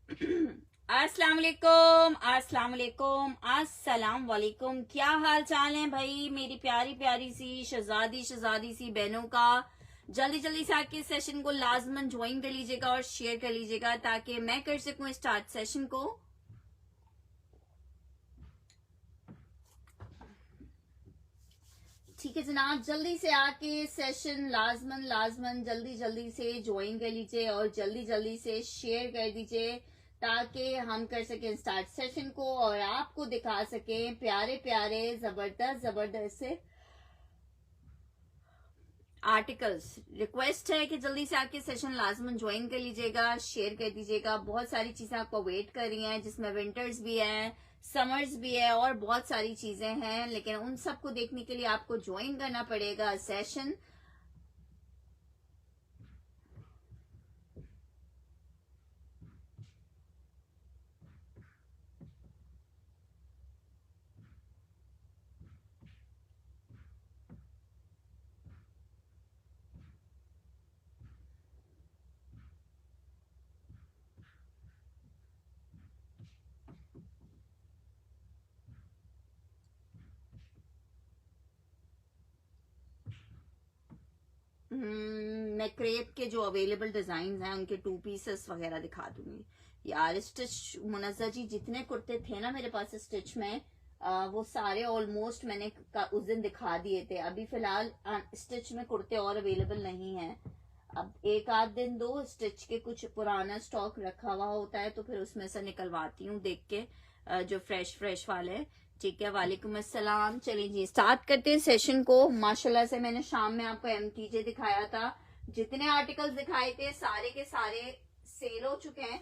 अस्सलाम वालेकुम, अस्सलाम वालेकुम, अस्सलाम वालेकुम। क्या हाल चाल है भाई मेरी प्यारी प्यारी सी शहजादी सी बहनों का। जल्दी जल्दी से आके सेशन को लाजमन ज्वाइन कर लीजिएगा और शेयर कर लीजिएगा ताकि मैं कर सकूं स्टार्ट सेशन को। ठीक है जनाब, जल्दी से आके सेशन लाजमन लाजमन जल्दी जल्दी से ज्वाइन कर लीजिए और जल्दी जल्दी से शेयर कर दीजिए ताकि हम कर सकें स्टार्ट सेशन को और आपको दिखा सकें प्यारे प्यारे जबरदस्त जबरदस्त से आर्टिकल्स। रिक्वेस्ट है कि जल्दी से आके सेशन लाजमन ज्वाइन कर लीजिएगा, शेयर कर दीजिएगा। बहुत सारी चीजें आपको वेट कर रही हैं जिसमें विंटर्स भी है, समर्स भी है और बहुत सारी चीजें हैं, लेकिन उन सबको देखने के लिए आपको ज्वाइन करना पड़ेगा सेशन। मैं क्रेप के जो अवेलेबल डिजाइन हैं उनके 2 पीसेस वगैरह दिखा दूंगी। यार स्टिच मुनज़्ज़ा जी जितने कुर्ते थे ना मेरे पास स्टिच में वो सारे ऑलमोस्ट मैंने उस दिन दिखा दिए थे। अभी फिलहाल स्टिच में कुर्ते और अवेलेबल नहीं है। अब एक आध दिन दो स्टिच के कुछ पुराना स्टॉक रखा हुआ होता है तो फिर उसमें से निकलवाती हूँ देख के जो फ्रेश फ्रेश वाले। ठीक है, वालेकुम अस्सलाम। चलिए जी स्टार्ट करते हैं सेशन को। माशाल्लाह से मैंने शाम में आपको एमटीजे दिखाया था, जितने आर्टिकल्स दिखाए थे सारे के सारे सेल हो चुके हैं।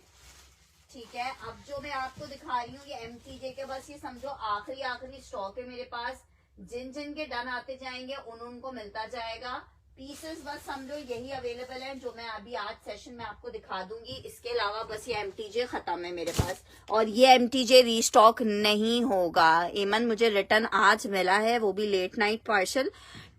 ठीक है, अब जो मैं आपको दिखा रही हूँ ये एमटीजे के बस ये समझो आखिरी आखिरी स्टॉक है मेरे पास। जिन जिन के डन आते जाएंगे उनको मिलता जाएगा। पीसेस बस समझो यही अवेलेबल है जो मैं अभी आज सेशन में आपको दिखा दूंगी। इसके अलावा बस ये एमटीजे खत्म है मेरे पास और ये एमटीजे रीस्टॉक नहीं होगा। ईमन मुझे रिटर्न आज मिला है, वो भी लेट नाइट पार्सल।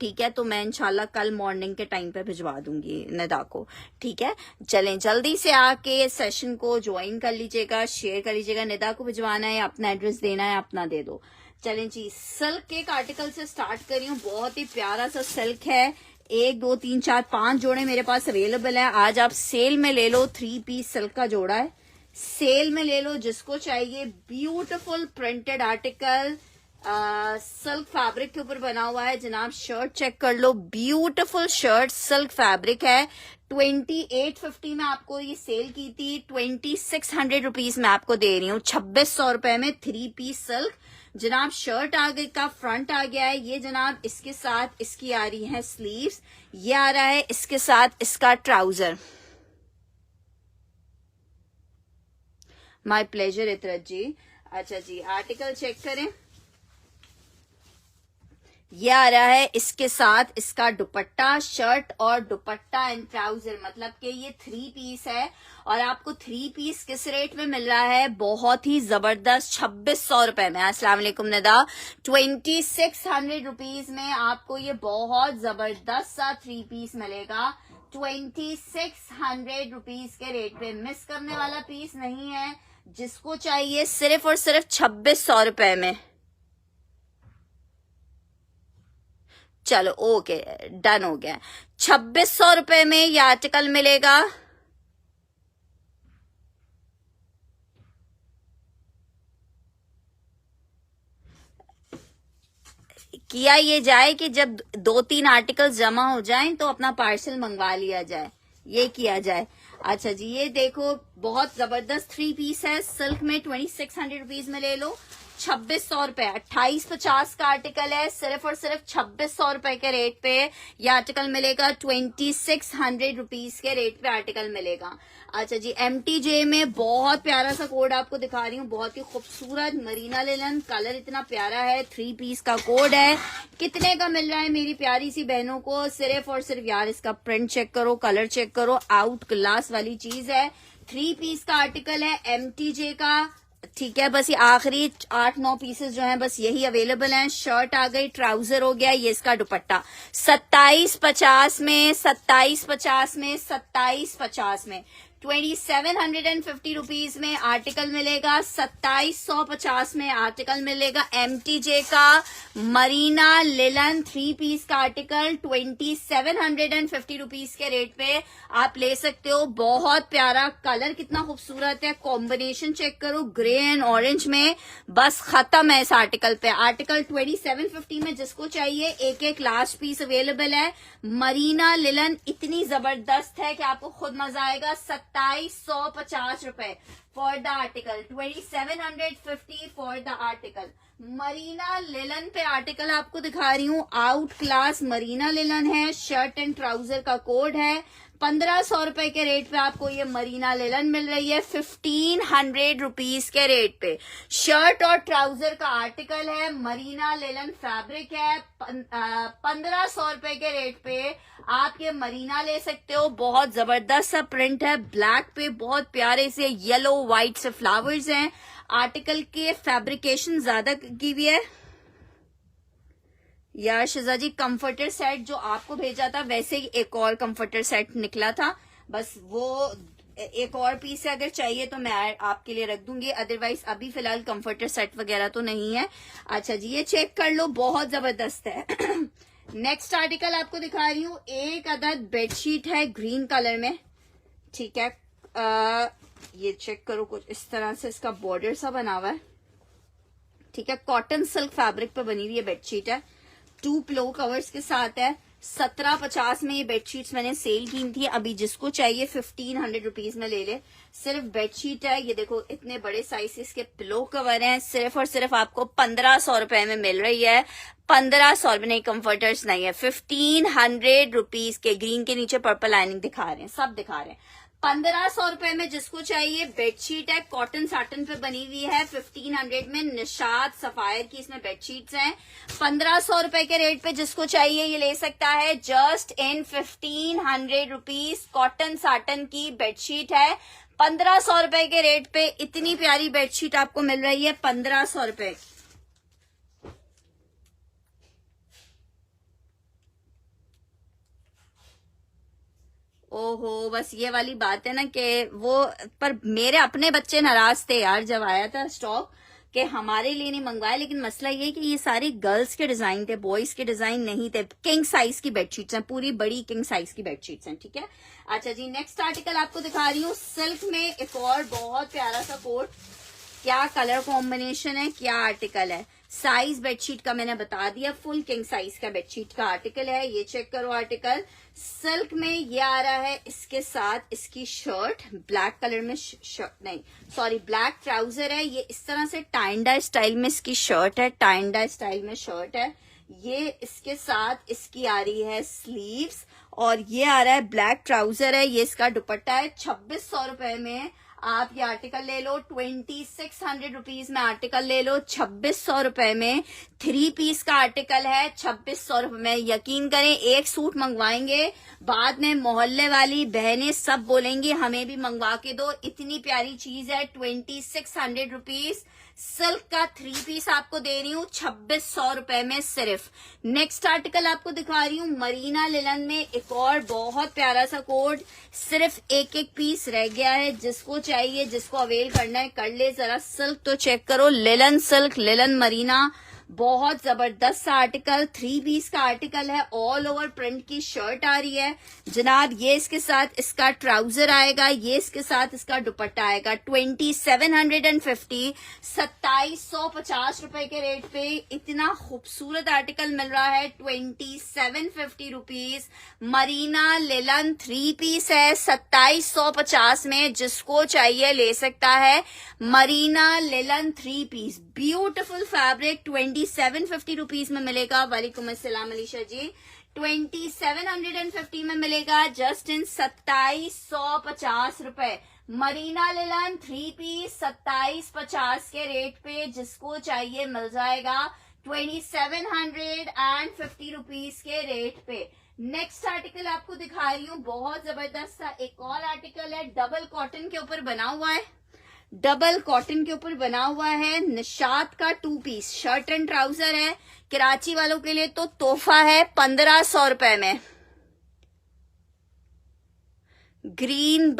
ठीक है, तो मैं इंशाल्लाह कल मॉर्निंग के टाइम पे भिजवा दूंगी निदा को। ठीक है, चलें जल्दी से आके सेशन को ज्वाइन कर लीजिएगा, शेयर कर लीजिएगा। निदा को भिजवाना है, अपना एड्रेस देना है, अपना दे दो। चलें जी, सिल्क के एक आर्टिकल से स्टार्ट कर रही हूँ। बहुत ही प्यारा सा सिल्क है। 1 2 3 4 5 जोड़े मेरे पास अवेलेबल है। आज आप सेल में ले लो, 3 पीस सिल्क का जोड़ा है, सेल में ले लो जिसको चाहिए। Beautiful printed article silk fabric के ऊपर बना हुआ है जनाब। शर्ट चेक कर लो, ब्यूटीफुल शर्ट सिल्क फैब्रिक है। 2850 में आपको ये सेल की थी, 2600 रुपीज में आपको दे रही हूँ। 2600 रुपए में 3 पीस सिल्क जनाब। शर्ट आगे का फ्रंट आ गया है ये जनाब, इसके साथ इसकी आ रही है स्लीव्स, ये आ रहा है इसके साथ इसका ट्राउजर। माय प्लेजर इतरत जी। अच्छा जी, आर्टिकल चेक करें, ये आ रहा है इसके साथ इसका दुपट्टा, शर्ट और दुपट्टा एंड ट्राउजर, मतलब कि ये 3 पीस है। और आपको 3 पीस किस रेट में मिल रहा है? बहुत ही जबरदस्त 2600 रुपए में। अस्सलाम वालेकुम निदा। 2600 रुपीज में आपको ये बहुत जबरदस्त सा 3 पीस मिलेगा 2600 रुपीज के रेट पे। मिस करने वाला पीस नहीं है, जिसको चाहिए सिर्फ और सिर्फ 2600 रुपए में। चलो ओके, डन हो गया। 2600 रुपए में ये आर्टिकल मिलेगा। किया ये जाए कि जब 2-3 आर्टिकल्स जमा हो जाएं तो अपना पार्सल मंगवा लिया जाए, ये किया जाए। अच्छा जी, ये देखो बहुत जबरदस्त 3 पीस है सिल्क में, 2600 रुपीज में ले लो। 2600 रुपए, 2850 का आर्टिकल है, सिर्फ और सिर्फ 2600 रुपए के रेट पे ये आर्टिकल मिलेगा। 2600 रुपीज के रेट पे आर्टिकल मिलेगा। अच्छा जी, एमटीजे में बहुत प्यारा सा कोड आपको दिखा रही हूँ, बहुत ही खूबसूरत मरीना लिनन, कलर इतना प्यारा है, 3 पीस का कोड है। कितने का मिल रहा है मेरी प्यारी सी बहनों को? सिर्फ और सिर्फ यार इसका प्रिंट चेक करो, कलर चेक करो, आउट क्लास वाली चीज है। 3 पीस का आर्टिकल है एमटीजे का। ठीक है, बस ये आखिरी 8-9 पीसेस जो हैं बस यही अवेलेबल हैं। शर्ट आ गई, ट्राउजर हो गया, ये इसका दुपट्टा। 2750 में, 2750 में, 2750 में 2750 रुपीज में आर्टिकल मिलेगा, 2750 में आर्टिकल मिलेगा। MTJ का मरीना लिलन 3 पीस का आर्टिकल 2750 रुपीज के रेट पे आप ले सकते हो। बहुत प्यारा कलर, कितना खूबसूरत है, कॉम्बिनेशन चेक करो, ग्रे एंड ऑरेंज में, बस खत्म है इस आर्टिकल पे। आर्टिकल 2750 में जिसको चाहिए एक एक लास्ट पीस अवेलेबल है। मरीना लिलन इतनी जबरदस्त है कि आपको खुद मजा आएगा। 2750 रुपए for the article, 2750 for the article. Marina linen पे आर्टिकल आपको दिखा रही हूँ, आउट क्लास मरीना लिलन है, शर्ट एंड ट्राउजर का कोड है। 1500 रुपए के रेट पे आपको ये मरीना लिलन मिल रही है, 1500 रुपीज के रेट पे। शर्ट और ट्राउजर का आर्टिकल है, मरीना लिलन फैब्रिक है। 1500 रुपए के रेट पे आप ये मरीना ले सकते हो। बहुत जबरदस्त सा प्रिंट है, ब्लैक पे बहुत प्यारे से येलो व्हाइट से फ्लावर्स हैं। आर्टिकल के फैब्रिकेशन ज्यादा की हुई है यार शिजा जी। कंफर्टर सेट जो आपको भेजा था वैसे ही एक और कंफर्टर सेट निकला था, बस वो एक और पीस अगर चाहिए तो मैं आपके लिए रख दूंगी, अदरवाइज अभी फिलहाल कंफर्टर सेट वगैरह तो नहीं है। अच्छा जी, ये चेक कर लो, बहुत जबरदस्त है। नेक्स्ट आर्टिकल आपको दिखा रही हूँ, एक अदद बेडशीट है ग्रीन कलर में, ठीक है। ये चेक करो, कुछ इस तरह से इसका बॉर्डर सा बना हुआ है, ठीक है। कॉटन सिल्क फैब्रिक पे बनी हुई ये बेडशीट है, 2 पिलो कवर्स के साथ है। 1750 में ये बेडशीट्स मैंने सेल की थी, अभी जिसको चाहिए 1500 रुपीज में ले ले। सिर्फ बेडशीट है, ये देखो इतने बड़े साइजेस के पिलो कवर हैं, सिर्फ और सिर्फ आपको 1500 रुपए में मिल रही है। 1500 में, नहीं कंफर्टर्स नहीं है, 1500 रुपीज के। ग्रीन के नीचे पर्पल लाइनिंग दिखा रहे हैं, सब दिखा रहे हैं। 1500 रुपए में जिसको चाहिए बेडशीट है, कॉटन साटन पे बनी हुई है। 1500 में निशात सफायर की इसमें बेडशीट्स हैं। 1500 रुपए के रेट पे जिसको चाहिए ये ले सकता है, just in 1500 rupees. Cotton satin की बेडशीट है, 1500 रुपए के रेट पे इतनी प्यारी बेडशीट आपको मिल रही है 1500 रुपए। ओहो, बस ये वाली बात है ना कि वो, पर मेरे अपने बच्चे नाराज थे यार जब आया था स्टॉक कि हमारे लिए नहीं मंगवाया, लेकिन मसला ये कि ये सारी गर्ल्स के डिजाइन थे, बॉयज के डिजाइन नहीं थे। किंग साइज की बेडशीट्स हैं, पूरी बड़ी किंग साइज की बेडशीट्स हैं, ठीक है। अच्छा जी, नेक्स्ट आर्टिकल आपको दिखा रही हूँ, सिल्क में एक और बहुत प्यारा सा कोट, क्या कलर कॉम्बिनेशन है, क्या आर्टिकल है। साइज बेडशीट का मैंने बता दिया, फुल किंग साइज का बेडशीट का आर्टिकल है। ये चेक करो आर्टिकल, सिल्क में ये आ रहा है, इसके साथ इसकी शर्ट ब्लैक कलर में, शर्ट नहीं सॉरी ब्लैक ट्राउजर है। ये इस तरह से टाइंडा स्टाइल में इसकी शर्ट है, टाइंडा स्टाइल में शर्ट है। ये इसके साथ इसकी आ रही है स्लीव्स, और ये आ रहा है ब्लैक ट्राउजर है। ये इसका दुपट्टा है। 2600 रुपए में आप ये आर्टिकल ले लो, 2600 रुपीज में आर्टिकल ले लो। 2600 रुपए में 3 पीस का आर्टिकल है, 2600 रुपए में। यकीन करें, एक सूट मंगवाएंगे, बाद में मोहल्ले वाली बहनें सब बोलेंगी हमें भी मंगवा के दो, इतनी प्यारी चीज है। 2600 रुपीज सिल्क का 3 पीस आपको दे रही हूँ 2600 रुपए में सिर्फ। नेक्स्ट आर्टिकल आपको दिखा रही हूँ, मरीना लिलन में एक और बहुत प्यारा सा कोड, सिर्फ एक एक पीस रह गया है। जिसको चाहिए, जिसको अवेल करना है कर ले। जरा सिल्क तो चेक करो, लिलन सिल्क, लिलन मरीना, बहुत जबरदस्त आर्टिकल, 3 पीस का आर्टिकल है। ऑल ओवर प्रिंट की शर्ट आ रही है जनाब। ये इसके साथ इसका ट्राउजर आएगा, ये इसके साथ इसका दुपट्टा आएगा। 2750, 2750 रुपए के रेट पे इतना खूबसूरत आर्टिकल मिल रहा है। 2750 रुपीज मरीना लिलन 3 पीस है, 2750 में। जिसको चाहिए ले सकता है। Marina linen 3 piece, beautiful fabric, 2750 rupees में मिलेगा। वालेकुम अस्सलाम अलीशा जी, 2750 में मिलेगा, जस्ट इन 2750 रुपए। मरीना लिलन 3 पीस 2750 के रेट पे, जिसको चाहिए मिल जाएगा 2750 रुपीज के रेट पे। नेक्स्ट आर्टिकल आपको दिखा रही हूँ, बहुत जबरदस्त सा एक और आर्टिकल है, डबल कॉटन के ऊपर बना हुआ है, डबल कॉटन के ऊपर बना हुआ है। निशात का 2 पीस शर्ट एंड ट्राउजर है। कराची वालों के लिए तो तोहफा है 1500 रुपए में। ग्रीन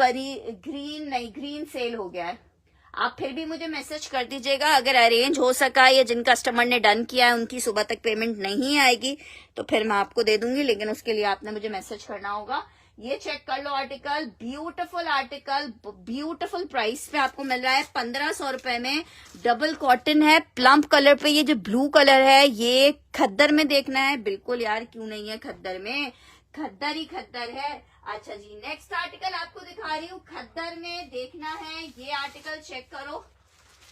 सेल हो गया है। आप फिर भी मुझे मैसेज कर दीजिएगा, अगर अरेंज हो सका या जिन कस्टमर ने डन किया है उनकी सुबह तक पेमेंट नहीं आएगी तो फिर मैं आपको दे दूंगी, लेकिन उसके लिए आपने मुझे मैसेज करना होगा। ये चेक कर लो article, beautiful article, beautiful price पे आपको मिल रहा है 1500 रुपए में। डबल कॉटन है, प्लम्प कलर पे। ये जो ब्लू कलर है ये खद्दर में देखना है, बिल्कुल यार क्यों नहीं है खद्दर में, खद्दर ही खद्दर है। अच्छा जी, नेक्स्ट आर्टिकल आपको दिखा रही हूँ, खद्दर में देखना है। ये आर्टिकल चेक करो,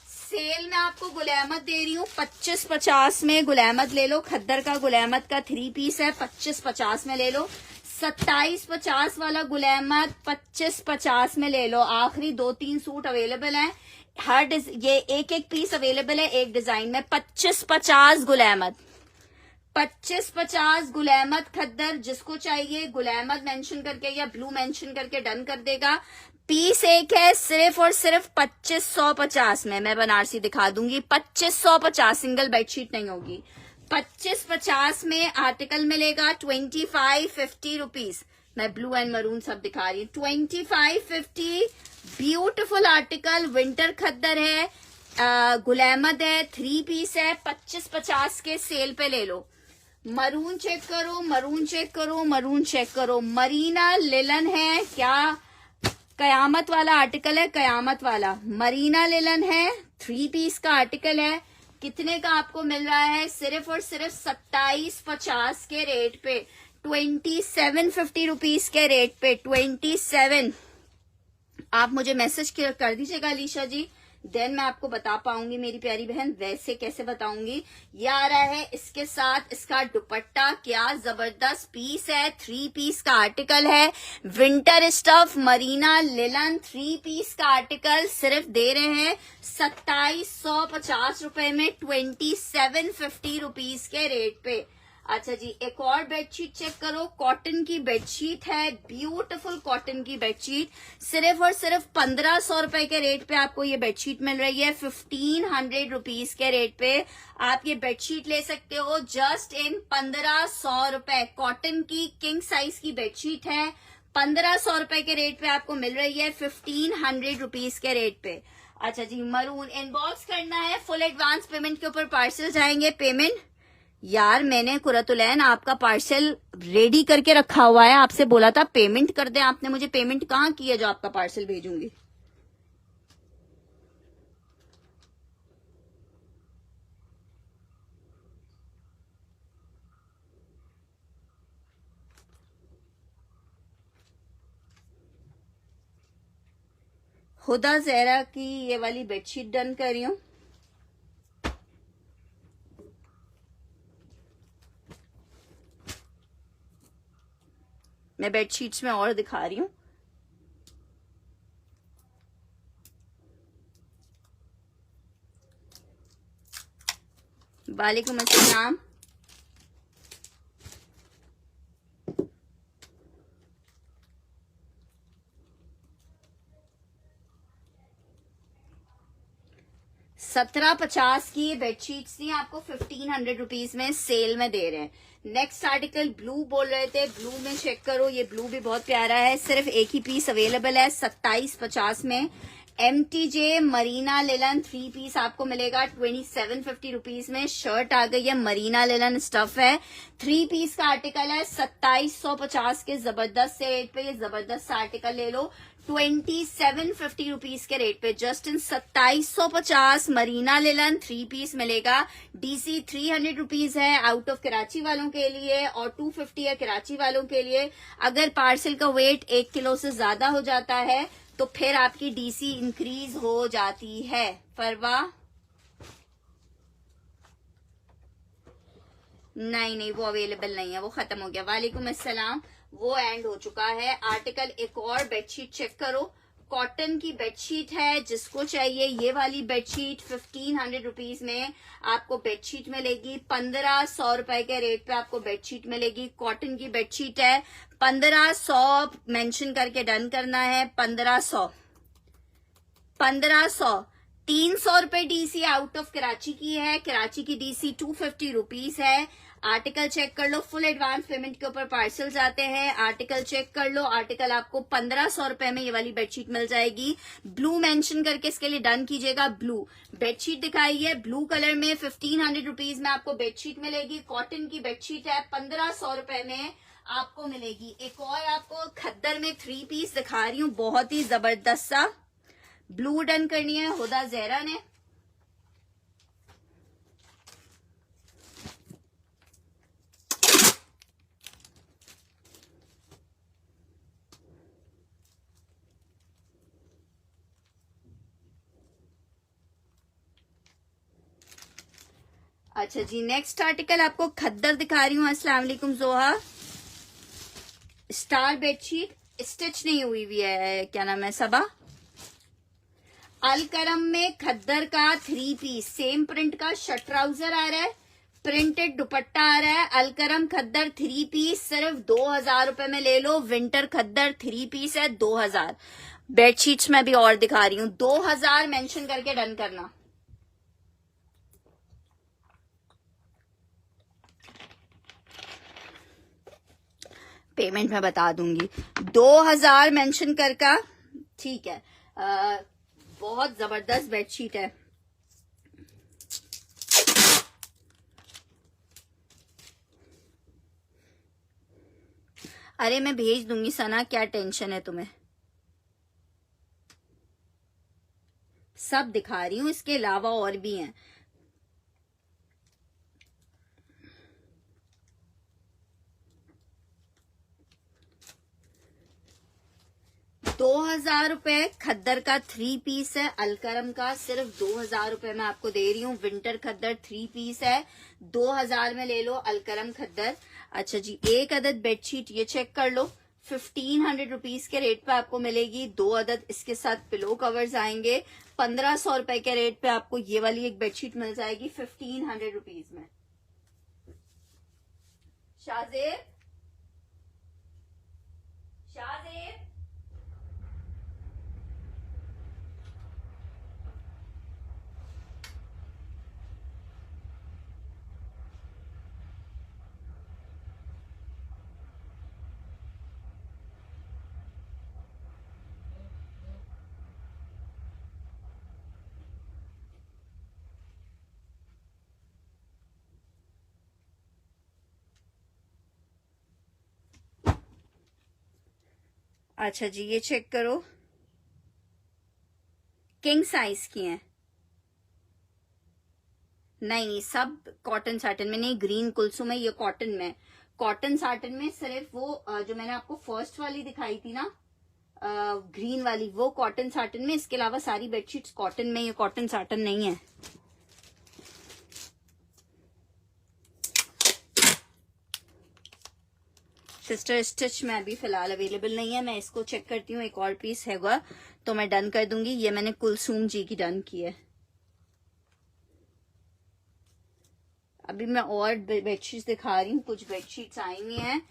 सेल में आपको गुल अहमद दे रही हूँ 25-50 में। गुल अहमद ले लो, खद्दर का गुल अहमद का 3 पीस है, 25-50 में ले लो। 27-50 वाला गुल अहमद 25-50 में ले लो। आखिरी 2-3 सूट अवेलेबल हैं, हर ये एक पीस अवेलेबल है एक डिजाइन में। 25-50 गुल अहमद, 25-50 गुल अहमद खद्दर। जिसको चाहिए गुल अहमद मेंशन करके या ब्लू मेंशन करके डन कर देगा। पीस एक है, सिर्फ और सिर्फ 2550 में। मैं बनारसी दिखा दूंगी, 2550, सिंगल बेडशीट नहीं होगी। 2550 में आर्टिकल मिलेगा 2550 रुपीज। मैं ब्लू एंड मरून सब दिखा रही हूँ, 2550। ब्यूटिफुल आर्टिकल, विंटर खद्दर है, गुल अहमद है, 3 पीस है, 2550 के सेल पे ले लो। मरून चेक करो, मरून चेक करो, मरून चेक करो। मरीना लिलन है, क्या कयामत वाला आर्टिकल है, कयामत वाला मरीना लिलन है, 3 पीस का आर्टिकल है। कितने का आपको मिल रहा है? सिर्फ और सिर्फ 2750 के रेट पे, 2750 रुपीज के रेट पे, 27। आप मुझे मैसेज कर दीजिएगा अलीशा जी, देन मैं आपको बता पाऊंगी मेरी प्यारी बहन, वैसे कैसे बताऊंगी। ये आ रहा है इसके साथ इसका दुपट्टा, क्या जबरदस्त पीस है, 3 पीस का आर्टिकल है। Winter stuff marina linen 3 piece का आर्टिकल सिर्फ दे रहे हैं 2750 रुपए में, 2750 रुपीज के रेट पे। अच्छा जी, एक और बेडशीट चेक करो, कॉटन की बेडशीट है, ब्यूटीफुल कॉटन की बेडशीट। सिर्फ और सिर्फ 1500 रुपए के रेट पे आपको ये बेडशीट मिल रही है, 1500 रुपीज के रेट पे आप ये बेडशीट ले सकते हो, जस्ट इन 1500 रुपए। कॉटन की किंग साइज की बेडशीट है, 1500 रुपए के रेट पे आपको मिल रही है, 1500 रुपीज के रेट पे। अच्छा जी, मरून इनबॉक्स करना है, फुल एडवांस पेमेंट के ऊपर पार्सल जाएंगे। पेमेंट यार मैंने कुरतुलैन आपका पार्सल रेडी करके रखा हुआ है, आपसे बोला था पेमेंट कर दें, आपने मुझे पेमेंट कहाँ की है जो आपका पार्सल भेजूंगी। खुदा जहरा की ये वाली बेडशीट डन कर रही हूँ। मैं बेडशीट्स में और दिखा रही हूँ। वालेकुम अस्सलाम। $1750 की बेडशीट्स थी, आपको 1500 रुपीज में सेल में दे रहे हैं। नेक्स्ट आर्टिकल ब्लू बोल रहे थे, ब्लू में चेक करो, ये ब्लू भी बहुत प्यारा है, सिर्फ एक ही पीस अवेलेबल है 2750 में। MTJ मरीना लिलन 3 पीस आपको मिलेगा 2750 रुपीज में। शर्ट आ गई है, मरीना लिलन स्टफ है, 3 पीस का आर्टिकल है, 2750 के जबरदस्त से रेट पे ये जबरदस्त आर्टिकल ले लो 2750 रुपीज के रेट पे, just in 2750 marina linen 3 piece मिलेगा। DC 300 रुपीज है आउट ऑफ कराची वालों के लिए और 250 है कराची वालों के लिए। अगर पार्सल का वेट 1 किलो से ज्यादा हो जाता है तो फिर आपकी DC इंक्रीज हो जाती है। परवाह नहीं, वो अवेलेबल नहीं है, वो खत्म हो गया। वालेकुम अस्सलाम, वो एंड हो चुका है। आर्टिकल एक और बेडशीट चेक करो, कॉटन की बेडशीट है, जिसको चाहिए ये वाली बेडशीट 1500 रुपीज में आपको बेडशीट मिलेगी। 1500 रुपए के रेट पे आपको बेडशीट मिलेगी। कॉटन की बेडशीट है, 1500 मेंशन करके डन करना है। 1500 ₹300 डीसी आउट ऑफ कराची की है। कराची की डीसी 250 रुपीज है। आर्टिकल चेक कर लो, फुल एडवांस पेमेंट के ऊपर पार्सल्स आते हैं। आर्टिकल चेक कर लो, आर्टिकल आपको ₹1500 में ये वाली बेडशीट मिल जाएगी। ब्लू मेंशन करके इसके लिए डन कीजिएगा। ब्लू बेडशीट दिखाई है, ब्लू कलर में 1500 रुपीज में आपको बेडशीट मिलेगी। कॉटन की बेडशीट है, ₹1500 में आपको मिलेगी। एक और आपको खद्दर में 3 पीस दिखा रही हूँ, बहुत ही जबरदस्त सा। ब्लू डन करनी है हुदा जहरा ने। अच्छा जी, नेक्स्ट आर्टिकल आपको खद्दर दिखा रही हूँ। अस्सलाम वालेकुम जोहा। स्टार बेडशीट स्टिच नहीं हुई हुई है, क्या नाम है, सबा। अलकरम में खद्दर का 3 पीस, सेम प्रिंट का शर्ट ट्राउजर आ रहा है, प्रिंटेड दुपट्टा आ रहा है। अलकरम खद्दर 3 पीस सिर्फ ₹2000 में ले लो। विंटर खद्दर 3 पीस है 2000। बेडशीट्स में भी और दिखा रही हूँ, 2000 मेंशन करके डन करना। पेमेंट मैं बता दूंगी, 2000 मेंशन करके, ठीक है। बहुत जबरदस्त बेडशीट है। अरे मैं भेज दूंगी सना, क्या टेंशन है तुम्हें। सब दिखा रही हूँ, इसके अलावा और भी हैं। ₹2000 खद्दर का 3 पीस है। अलकरम का सिर्फ ₹2000 में आपको दे रही हूँ। विंटर खद्दर 3 पीस है, 2000 में ले लो अलकरम खद्दर। अच्छा जी, एक अदद बेडशीट ये चेक कर लो, 1500 रुपीज के रेट पे आपको मिलेगी। 2 अदद इसके साथ पिलो कवर्स आएंगे। ₹1500 के रेट पे आपको ये वाली एक बेडशीट मिल जाएगी 1500 रुपीज में। शाहजेब, शाहजेब, अच्छा जी ये चेक करो, किंग साइज की हैं। नहीं, सब कॉटन साटन में नहीं, ग्रीन कुल्सुम में, ये कॉटन में। कॉटन साटन में सिर्फ वो जो मैंने आपको फर्स्ट वाली दिखाई थी ना, ग्रीन वाली, वो कॉटन साटन में। इसके अलावा सारी बेडशीट्स कॉटन में, ये कॉटन साटन नहीं है। सिस्टर स्टिच में अभी फिलहाल अवेलेबल नहीं है। मैं इसको चेक करती हूँ, एक और पीस हैगा तो मैं डन कर दूंगी। ये मैंने कुलसूम जी की डन की है। अभी मैं और बेडशीट्स दिखा रही हूँ, कुछ बेडशीट्स आई हुई हैं।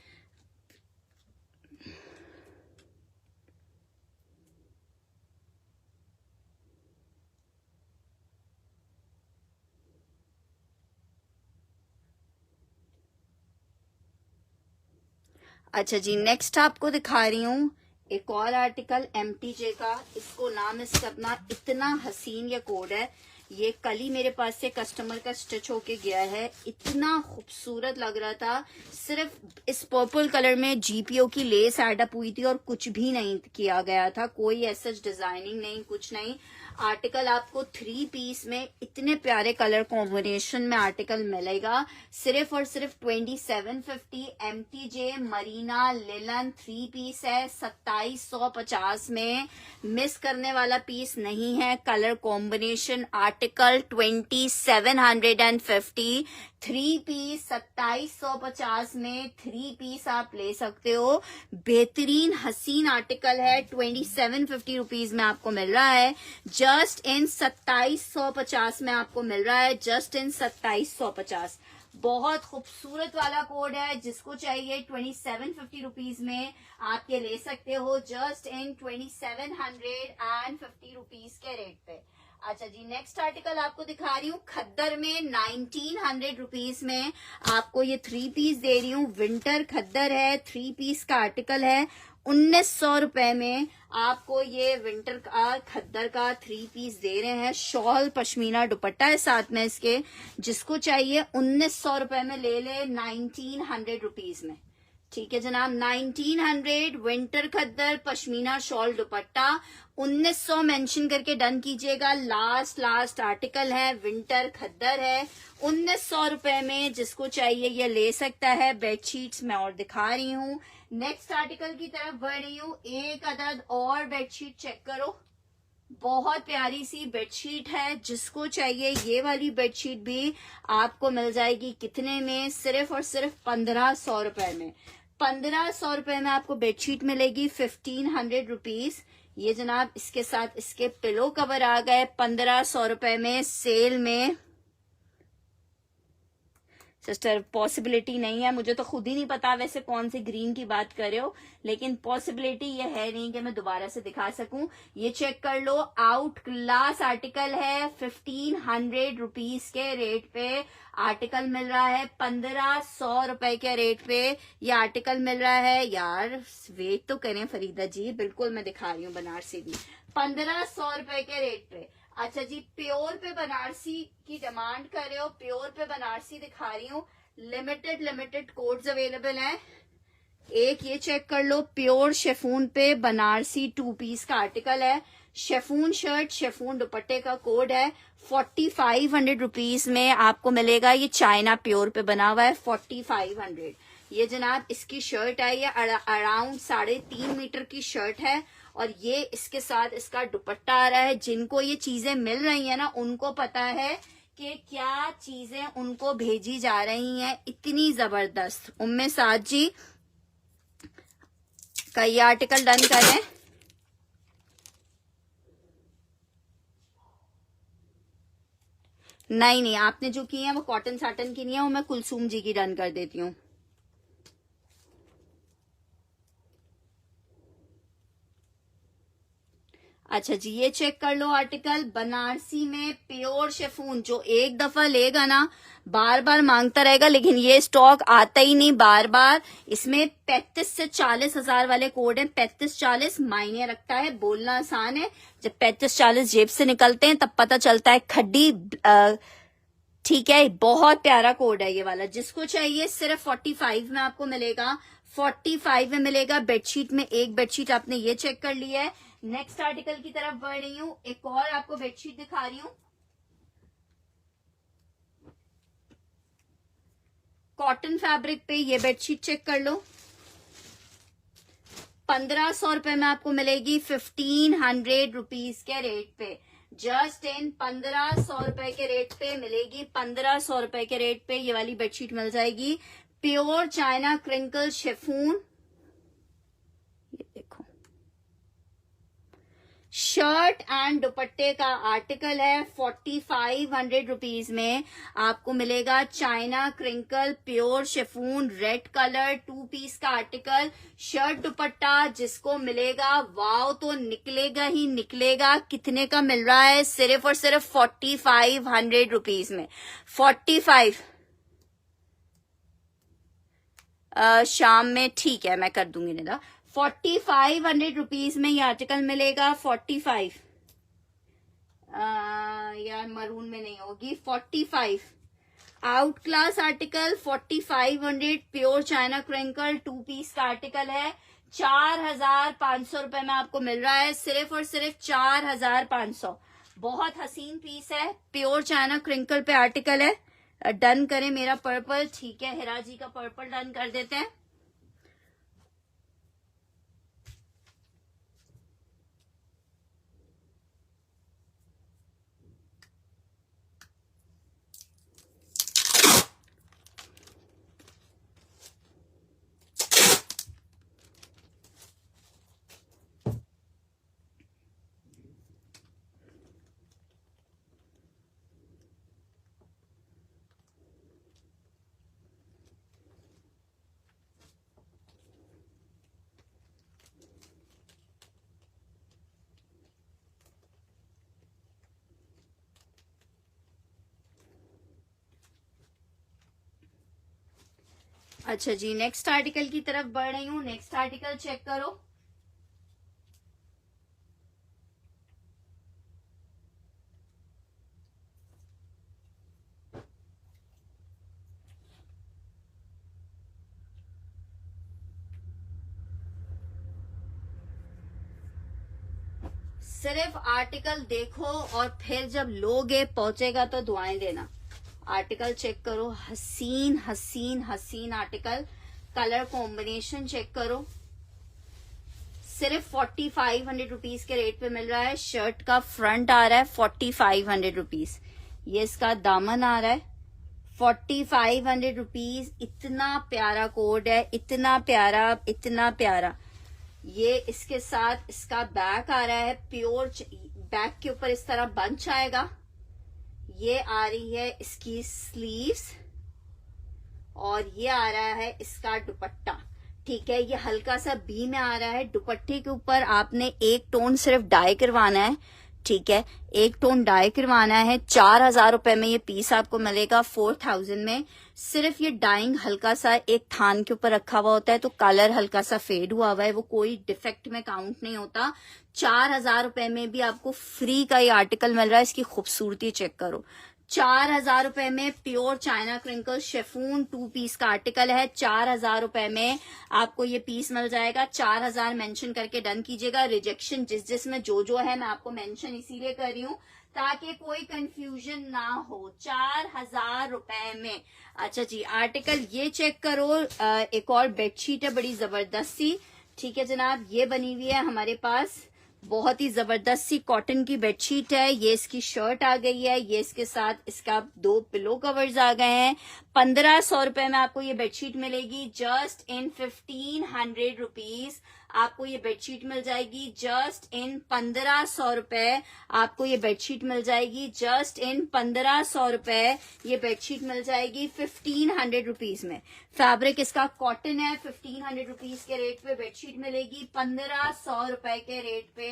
अच्छा जी, नेक्स्ट आपको दिखा रही हूँ एक और आर्टिकल MTJ का। इसको नाम इसका अपना इतना हसीन ये कोड है। ये कल ही मेरे पास से कस्टमर का स्टिच होके गया है, इतना खूबसूरत लग रहा था। सिर्फ इस पर्पल कलर में GPO की लेस एड अप हुई थी और कुछ भी नहीं किया गया था, कोई ऐसा डिजाइनिंग नहीं, कुछ नहीं। आर्टिकल आपको 3 पीस में इतने प्यारे कलर कॉम्बिनेशन में आर्टिकल मिलेगा, सिर्फ और सिर्फ 2750। MTJ मरीना लिलन 3 पीस है, 2750 में। मिस करने वाला पीस नहीं है। कलर कॉम्बिनेशन आर्टिकल 2750, 3 पीस 2750 में 3 पीस आप ले सकते हो। बेहतरीन हसीन आर्टिकल है, 2750 रुपीज में आपको मिल रहा है। जस्ट इन 2750 में आपको मिल रहा है, जस्ट इन 2750। बहुत खूबसूरत वाला कोड है, जिसको चाहिए 2750 रुपीज में आप ये ले सकते हो, जस्ट इन 2750 रुपीज के रेट पे। अच्छा जी, नेक्स्ट आर्टिकल आपको दिखा रही हूँ खद्दर में 1900 रुपीज में आपको ये 3 पीस दे रही हूँ। विंटर खद्दर है, 3 पीस का आर्टिकल है। 1900 रुपए में आपको ये विंटर का खद्दर का 3 पीस दे रहे हैं। शॉल पश्मीना दुपट्टा है साथ में इसके। जिसको चाहिए 1900 रुपए में ले ले, 1900 रुपीज में। ठीक है जनाब, 1900 विंटर खद्दर पश्मीना शॉल दुपट्टा। 1900 मेंशन करके डन कीजिएगा। लास्ट आर्टिकल है, विंटर खद्दर है। 1900 रुपए में जिसको चाहिए ये ले सकता है। बेडशीट्स मैं और दिखा रही हूँ। नेक्स्ट आर्टिकल की तरफ बढ़ रही हूँ। एक अदद और बेडशीट चेक करो, बहुत प्यारी सी बेडशीट है। जिसको चाहिए ये वाली बेडशीट भी आपको मिल जाएगी। कितने में? सिर्फ और सिर्फ 1500 रुपए में। 1500 रुपए में आपको बेडशीट मिलेगी, 1500 रुपीज। ये जनाब इसके साथ इसके पिलो कवर आ गए 1500 रुपए में सेल में। सिस्टर पॉसिबिलिटी नहीं है, मुझे तो खुद ही नहीं पता वैसे कौन से ग्रीन की बात कर रहे हो, लेकिन पॉसिबिलिटी ये है नहीं कि मैं दोबारा से दिखा सकूं। ये चेक कर लो, आउट क्लास आर्टिकल है। 1500 रुपीज के रेट पे आर्टिकल मिल रहा है। 1500 रुपए के रेट पे ये आर्टिकल मिल रहा है। यार वेट तो करें फरीदा जी, बिल्कुल मैं दिखा रही हूँ बनारसी भी 1500 रुपए के रेट पे। अच्छा जी, प्योर पे बनारसी की डिमांड कर रहे हो, प्योर पे बनारसी दिखा रही हूँ। लिमिटेड कोड्स अवेलेबल हैं। एक ये चेक कर लो, प्योर शेफून पे बनारसी 2 पीस का आर्टिकल है। शेफून शर्ट शेफून दुपट्टे का कोड है। 4500 रुपीज में आपको मिलेगा। ये चाइना प्योर पे बना हुआ है। 4500 ये जनाब इसकी शर्ट है। ये अराउंड 3.5 मीटर की शर्ट है और ये इसके साथ इसका दुपट्टा आ रहा है। जिनको ये चीजें मिल रही है ना, उनको पता है कि क्या चीजें उनको भेजी जा रही हैं। इतनी जबरदस्त। उम्मे साद जी का ये आर्टिकल डन करें। नहीं, आपने जो की है वो कॉटन साटन की नहीं है, वो मैं कुलसूम जी की डन कर देती हूँ। अच्छा जी, ये चेक कर लो आर्टिकल बनारसी में प्योर शेफून। जो एक दफा लेगा ना बार बार मांगता रहेगा, लेकिन ये स्टॉक आता ही नहीं बार बार। इसमें 35 से 40 हजार वाले कोड हैं। 35-40 मायने रखता है, बोलना आसान है। जब 35-40 जेब से निकलते हैं तब पता चलता है खड्डी। ठीक है, बहुत प्यारा कोड है ये वाला। जिसको चाहिए सिर्फ 45 में आपको मिलेगा। 45 में मिलेगा। बेडशीट में एक बेडशीट आपने ये चेक कर ली है। नेक्स्ट आर्टिकल की तरफ बढ़ रही हूँ। एक और आपको बेडशीट दिखा रही हूँ। कॉटन फैब्रिक पे ये बेडशीट चेक कर लो। 1500 रुपए में आपको मिलेगी। 1500 रुपीज के रेट पे। जस्ट इन 1500 रुपए के रेट पे मिलेगी। 1500 रुपए के रेट पे ये वाली बेडशीट मिल जाएगी। Pure China crinkle chiffon. ये देखो, शर्ट एंड दुपट्टे का आर्टिकल है। 4500 रुपीज में आपको मिलेगा। China crinkle pure chiffon red colour 2 piece का आर्टिकल। शर्ट दुपट्टा जिसको मिलेगा वाव तो निकलेगा ही निकलेगा। कितने का मिल रहा है? सिर्फ और सिर्फ 4500 रुपीज में। 45 शाम में ठीक है, मैं कर दूंगी निदा। 4500 रुपीज में ये आर्टिकल मिलेगा। 45 यार मरून में नहीं होगी। 45 out class article. 4500 pure China crinkle 2 piece का आर्टिकल है। 4500 रुपए में आपको मिल रहा है। सिर्फ और सिर्फ 4500। बहुत हसीन पीस है। प्योर चाइना क्रिंकल पे आर्टिकल है। डन करें मेरा पर्पल। ठीक है, हिरा जी का पर्पल डन कर देते हैं। अच्छा जी, नेक्स्ट आर्टिकल की तरफ बढ़ रही हूँ। नेक्स्ट आर्टिकल चेक करो। सिर्फ आर्टिकल देखो और फिर जब लोगे पहुंचेगा तो दुआएं देना। आर्टिकल चेक करो, हसीन हसीन हसीन आर्टिकल। कलर कॉम्बिनेशन चेक करो। सिर्फ 4500 रुपीज के रेट पे मिल रहा है। शर्ट का फ्रंट आ रहा है 4500 रुपीज। ये इसका दामन आ रहा है 4500 रुपीज। इतना प्यारा कोड है, इतना प्यारा, इतना प्यारा। ये इसके साथ इसका बैक आ रहा है प्योर। बैक के ऊपर इस तरह बंच आएगा। ये आ रही है इसकी स्लीव्स और ये आ रहा है इसका दुपट्टा। ठीक है, ये हल्का सा बी में आ रहा है। दुपट्टे के ऊपर आपने एक टोन सिर्फ डाई करवाना है। ठीक है, एक टोन डाई करवाना है। 4000 रुपए में ये पीस आपको मिलेगा 4000 में। सिर्फ ये डाइंग हल्का सा एक थान के ऊपर रखा हुआ होता है तो कलर हल्का सा फेड हुआ हुआ है, वो कोई डिफेक्ट में काउंट नहीं होता। 4000 रुपए में भी आपको फ्री का ये आर्टिकल मिल रहा है। इसकी खूबसूरती चेक करो। 4000 रुपए में pure China crinkle chiffon 2 piece का आर्टिकल है। 4000 रुपए में आपको ये पीस मिल जाएगा। 4000 मेंशन करके डन कीजिएगा। रिजेक्शन जिसमें जो है मैं आपको मेंशन इसीलिए कर रही हूँ ताकि कोई कंफ्यूजन ना हो। 4000 रुपए में। अच्छा जी, आर्टिकल ये चेक करो। एक और बेडशीट है बड़ी जबरदस्त सी। ठीक है जनाब, ये बनी हुई है हमारे पास। बहुत ही जबरदस्त सी कॉटन की बेडशीट है। ये इसकी शर्ट आ गई है। ये इसके साथ इसका 2 पिलो कवर्स आ गए हैं। 1500 रुपए में आपको ये बेडशीट मिलेगी। जस्ट इन 1500 रुपीज आपको ये बेडशीट मिल जाएगी। जस्ट इन 1500 रुपए आपको ये बेडशीट मिल जाएगी। जस्ट इन 1500 रुपए ये बेडशीट मिल जाएगी 1500 रुपीज में। फैब्रिक इसका कॉटन है। 1500 रुपीज के रेट पे बेडशीट मिलेगी। 1500 रुपए के रेट पे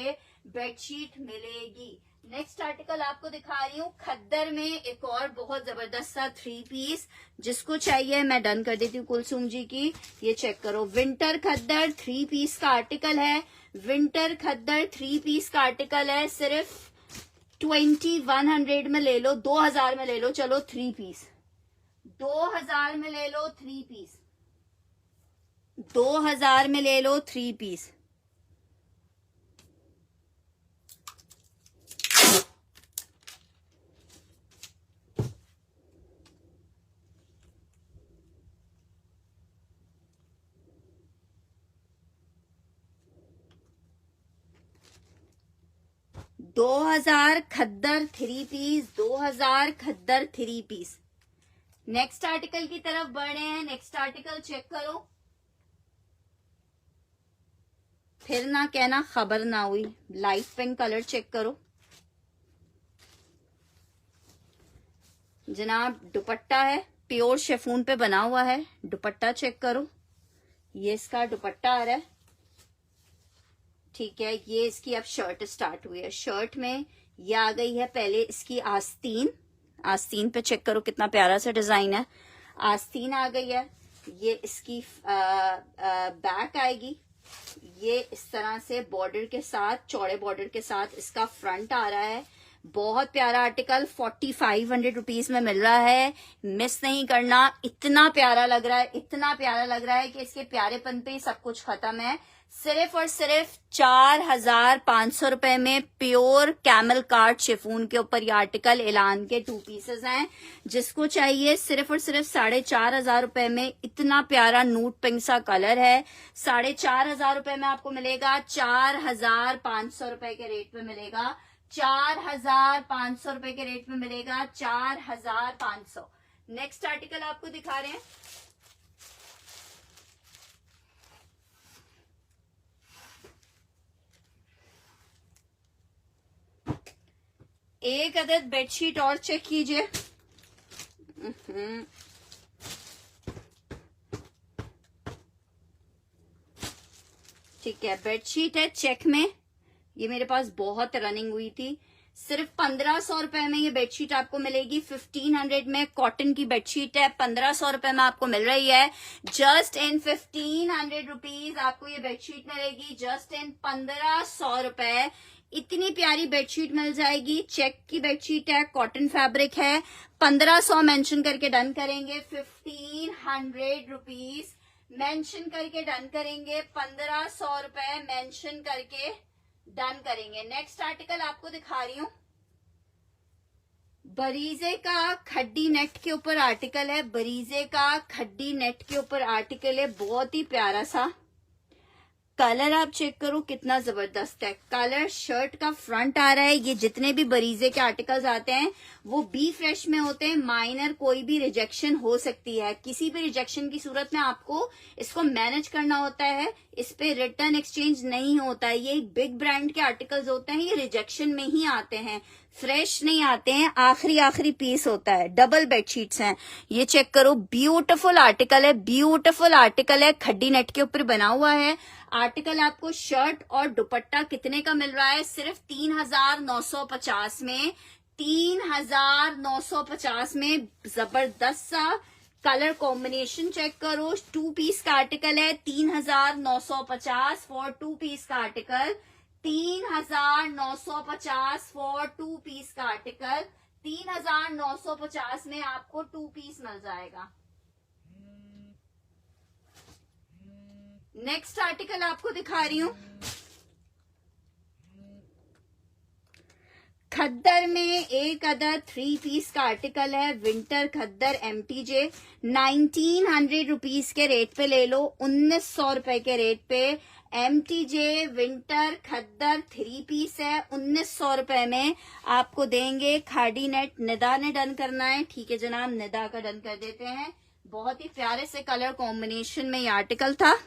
बेडशीट मिलेगी। नेक्स्ट आर्टिकल आपको दिखा रही हूँ खद्दर में एक और बहुत जबरदस्त सा 3 पीस। जिसको चाहिए मैं डन कर देती हूँ कुलसुम जी की। ये चेक करो, विंटर खद्दर 3 पीस का आर्टिकल है। विंटर खद्दर 3 पीस का आर्टिकल है। सिर्फ 2100 में ले लो, 2000 में ले लो। चलो 3 पीस 2000 में ले लो। 3 पीस 2000 में ले लो। 3 पीस 2000 खद्दर 3 पीस। 2000 खद्दर 3 पीस। नेक्स्ट आर्टिकल की तरफ बढ़े हैं। नेक्स्ट आर्टिकल चेक करो, फिर ना कहना खबर ना हुई। लाइट पिंक कलर चेक करो जनाब। दुपट्टा है, प्योर शेफून पे बना हुआ है। दुपट्टा चेक करो, ये इसका दुपट्टा आ रहा है। ठीक है, ये इसकी अब शर्ट स्टार्ट हुई है। शर्ट में ये आ गई है पहले इसकी आस्तीन। आस्तीन पे चेक करो कितना प्यारा सा डिजाइन है। आस्तीन आ गई है। ये इसकी बैक आएगी। ये इस तरह से बॉर्डर के साथ, चौड़े बॉर्डर के साथ इसका फ्रंट आ रहा है। बहुत प्यारा आर्टिकल 4500 रुपीज में मिल रहा है। मिस नहीं करना। इतना प्यारा लग रहा है, इतना प्यारा लग रहा है कि इसके प्यारेपन पे ही सब कुछ खत्म है। सिर्फ और सिर्फ 4500 रुपए में प्योर कैमल कार्ड शिफून के ऊपर ये आर्टिकल एलान के 2 पीसेस हैं। जिसको चाहिए सिर्फ और सिर्फ 4500 रुपए में। इतना प्यारा नूट पिंक सा कलर है। 4500 रुपए में आपको मिलेगा। 4500 रुपए के रेट पे मिलेगा। 4500 रुपए के रेट में मिलेगा। 4500। नेक्स्ट आर्टिकल आपको दिखा रहे हैं। एक अदद बेडशीट और चेक कीजिए। ठीक है, बेडशीट है चेक में। ये मेरे पास बहुत रनिंग हुई थी। सिर्फ 1500 रुपए में ये बेडशीट आपको मिलेगी। 1500 में कॉटन की बेडशीट है, 1500 रुपए में आपको मिल रही है। जस्ट इन 1500 रुपीज आपको ये बेडशीट मिलेगी, जस्ट इन 1500 रुपए। इतनी प्यारी बेडशीट मिल जाएगी। चेक की बेडशीट है, कॉटन फैब्रिक है। 1500 मेंशन करके डन करेंगे। 1500 रुपीज मेंशन करके डन करेंगे। 1500 रुपए मेंशन करके डन करेंगे। नेक्स्ट आर्टिकल आपको दिखा रही हूं, बरीजे का खड्डी नेट के ऊपर आर्टिकल है। बरीजे का खड्डी नेट के ऊपर आर्टिकल है, बहुत ही प्यारा सा। कलर आप चेक करो कितना जबरदस्त है। कलर शर्ट का फ्रंट आ रहा है। ये जितने भी बरीजे के आर्टिकल्स आते हैं वो बी फ्रेश में होते हैं। माइनर कोई भी रिजेक्शन हो सकती है। किसी भी रिजेक्शन की सूरत में आपको इसको मैनेज करना होता है। इस पे रिटर्न एक्सचेंज नहीं होता है। ये एक बिग ब्रांड के आर्टिकल्स होते हैं, ये रिजेक्शन में ही आते हैं, फ्रेश नहीं आते हैं। आखिरी पीस होता है। डबल बेडशीट्स हैं। ये चेक करो, ब्यूटीफुल आर्टिकल है, ब्यूटीफुल आर्टिकल है। खड्डी नेट के ऊपर बना हुआ है आर्टिकल। आपको शर्ट और दुपट्टा कितने का मिल रहा है? सिर्फ 3950 में। 3950 में जबरदस्त सा कलर कॉम्बिनेशन चेक करो। 2 पीस का आर्टिकल है। 3950 फॉर 2 पीस का आर्टिकल। 3950 फॉर 2 पीस का आर्टिकल। 3950 में आपको 2 पीस मिल जाएगा। नेक्स्ट आर्टिकल आपको दिखा रही हूं, खद्दर में एक अदर 3 पीस का आर्टिकल है। विंटर खद्दर MTJ 1900 रुपीज के रेट पे ले लो, 1900 रुपए के रेट पे। MTJ विंटर खद्दर 3 पीस है, 1900 रुपए में आपको देंगे। खाड़ी नेट निदा ने डन करना है, ठीक है जनाब, निदा का डन कर देते हैं। बहुत ही प्यारे से कलर कॉम्बिनेशन में ये आर्टिकल था।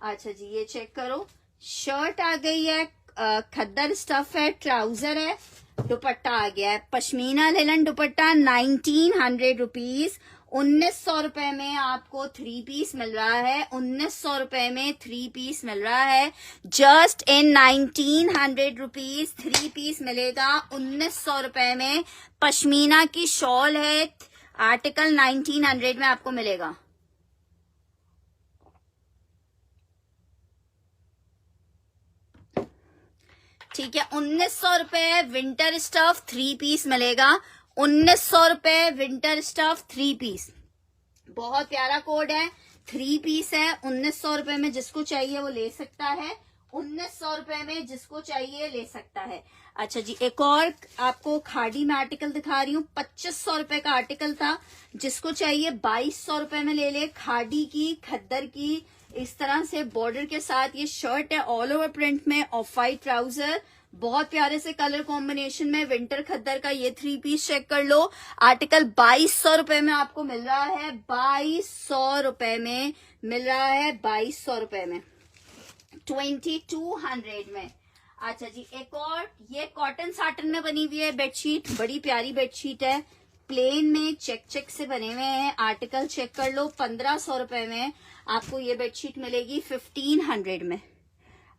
अच्छा जी, ये चेक करो, शर्ट आ गई है, खद्दर स्टफ है, ट्राउजर है, दुपट्टा आ गया है पश्मीना लिनन दुपट्टा। 1900 रुपीज, 1900 रुपए में आपको 3 पीस मिल रहा है। 1900 रुपए में 3 पीस मिल रहा है। जस्ट इन 1900 रुपीज 3 पीस मिलेगा 1900 रुपए में। पश्मीना की शॉल है, आर्टिकल 1900 में आपको मिलेगा। ठीक है, 1900 रुपए विंटर स्टफ 3 पीस मिलेगा। 1900 रुपए विंटर स्टफ 3 पीस, बहुत प्यारा कोड है। 3 पीस है, 1900 रुपए में जिसको चाहिए वो ले सकता है। 1900 रुपए में जिसको चाहिए ले सकता है। अच्छा जी, एक और आपको खाड़ी में आर्टिकल दिखा रही हूँ। 2500 रुपए का आर्टिकल था, जिसको चाहिए 2200 रुपए में ले ले। खाड़ी की खद्दर की इस तरह से बॉर्डर के साथ ये शर्ट है, ऑल ओवर प्रिंट में, ऑफ वाइट ट्राउजर, बहुत प्यारे से कलर कॉम्बिनेशन में। विंटर खद्दर का ये 3 पीस चेक कर लो। आर्टिकल 2200 रुपए में आपको मिल रहा है। 2200 रुपए में मिल रहा है। 2200 रुपए में, 2200 में। अच्छा जी, एक और ये कॉटन साटन में बनी हुई है बेडशीट, बड़ी प्यारी बेडशीट है। प्लेन में चेक से बने हुए हैं। आर्टिकल चेक कर लो। 1500 रुपए में आपको ये बेडशीट मिलेगी। 1500 में।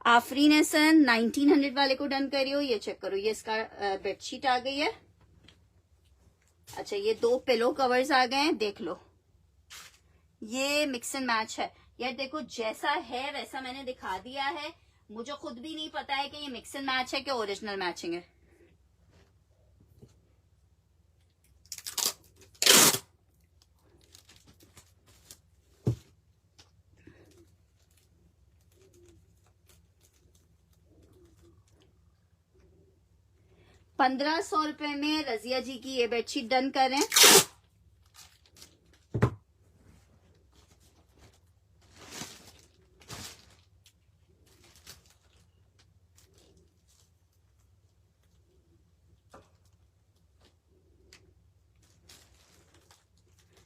आफरीन हसन 1900 वाले को डन करियो। ये चेक करो, ये इसका बेडशीट आ गई है। अच्छा, ये 2 पिलो कवर्स आ गए हैं, देख लो। ये मिक्स एंड मैच है यार, देखो जैसा है वैसा मैंने दिखा दिया है। मुझे खुद भी नहीं पता है कि ये मिक्स एंड मैच है कि ओरिजिनल मैचिंग है। ₹1500 में रजिया जी की ये बेडशीट डन करें।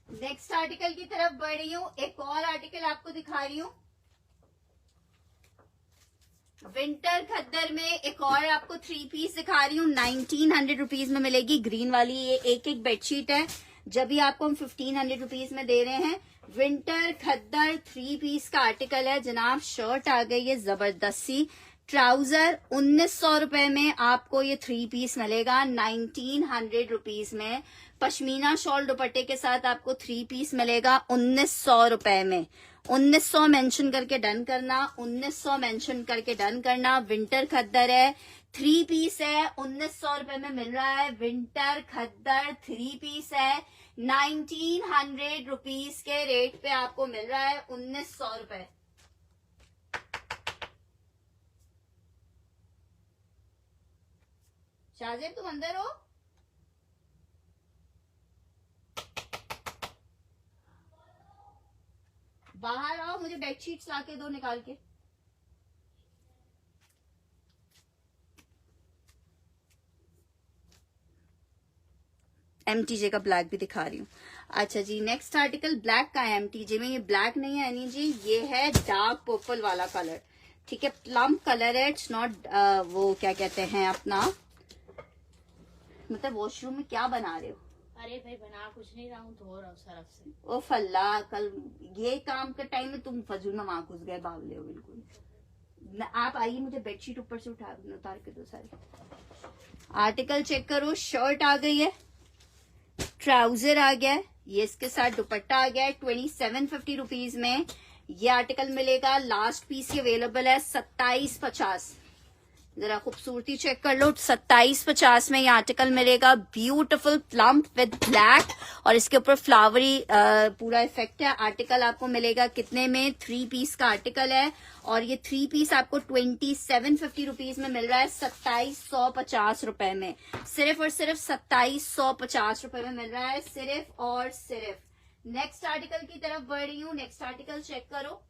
नेक्स्ट आर्टिकल की तरफ बढ़ रही हूँ। एक और आर्टिकल आपको दिखा रही हूँ। विंटर खद्दर में एक और आपको 3 पीस दिखा रही हूँ, 1900 रुपीज में मिलेगी। ग्रीन वाली ये एक बेडशीट है, जब भी आपको हम 1500 रुपीज में दे रहे हैं। विंटर खद्दर 3 पीस का आर्टिकल है जनाब। शर्ट आ गई है जबरदस्ती, ट्राउजर 1900 रुपए में आपको ये 3 पीस मिलेगा 1900 रुपीज में। पश्मीना शॉल दुपट्टे के साथ आपको 3 पीस मिलेगा 1900 रुपए में। 1900 मेंशन करके डन करना, 1900 मेंशन करके डन करना। विंटर खद्दर है, 3 पीस है, 1900 रुपए में मिल रहा है। विंटर खद्दर 3 पीस है, 1900 रुपीज के रेट पे आपको मिल रहा है 1900 रुपए। शाहजेब तुम अंदर हो? बाहर आओ, मुझे बेडशीट्स लाके दो निकाल के। एमटीजे का ब्लैक भी दिखा रही हूँ। अच्छा जी, नेक्स्ट आर्टिकल ब्लैक का है एमटीजे में। ये ब्लैक नहीं है एनी जी, ये है डार्क पर्पल वाला कलर। ठीक है, प्लम कलर है, इट्स नॉट वो क्या कहते हैं अपना, मतलब वॉशरूम में क्या बना रहे हो? अरे भाई बना कुछ नहीं रहा हूँ, धो रहा हूँ सरफ से। ओ फल्ला, कल ये काम के टाइम में तुम फजूल में वहां घुस गए, बावले हो बिल्कुल। आप आइए, मुझे बेडशीट ऊपर से उतार के दो सारे। आर्टिकल चेक करो, शर्ट आ गई है, ट्राउजर आ गया है, ये इसके साथ दुपट्टा आ गया है 2750 रुपीज में ये आर्टिकल मिलेगा। लास्ट पीस ये अवेलेबल है 2750। जरा खूबसूरती चेक कर लो, 2750 में ये आर्टिकल मिलेगा। ब्यूटीफुल प्लम्प विद ब्लैक और इसके ऊपर फ्लावरी पूरा इफेक्ट है। आर्टिकल आपको मिलेगा कितने में? 3 पीस का आर्टिकल है और ये 3 पीस आपको 2750 रुपीज में मिल रहा है 2750 रुपए में। सिर्फ और सिर्फ 2750 रुपए में मिल रहा है, सिर्फ और सिर्फ। नेक्स्ट आर्टिकल की तरफ बढ़ रही हूँ। नेक्स्ट आर्टिकल चेक करो,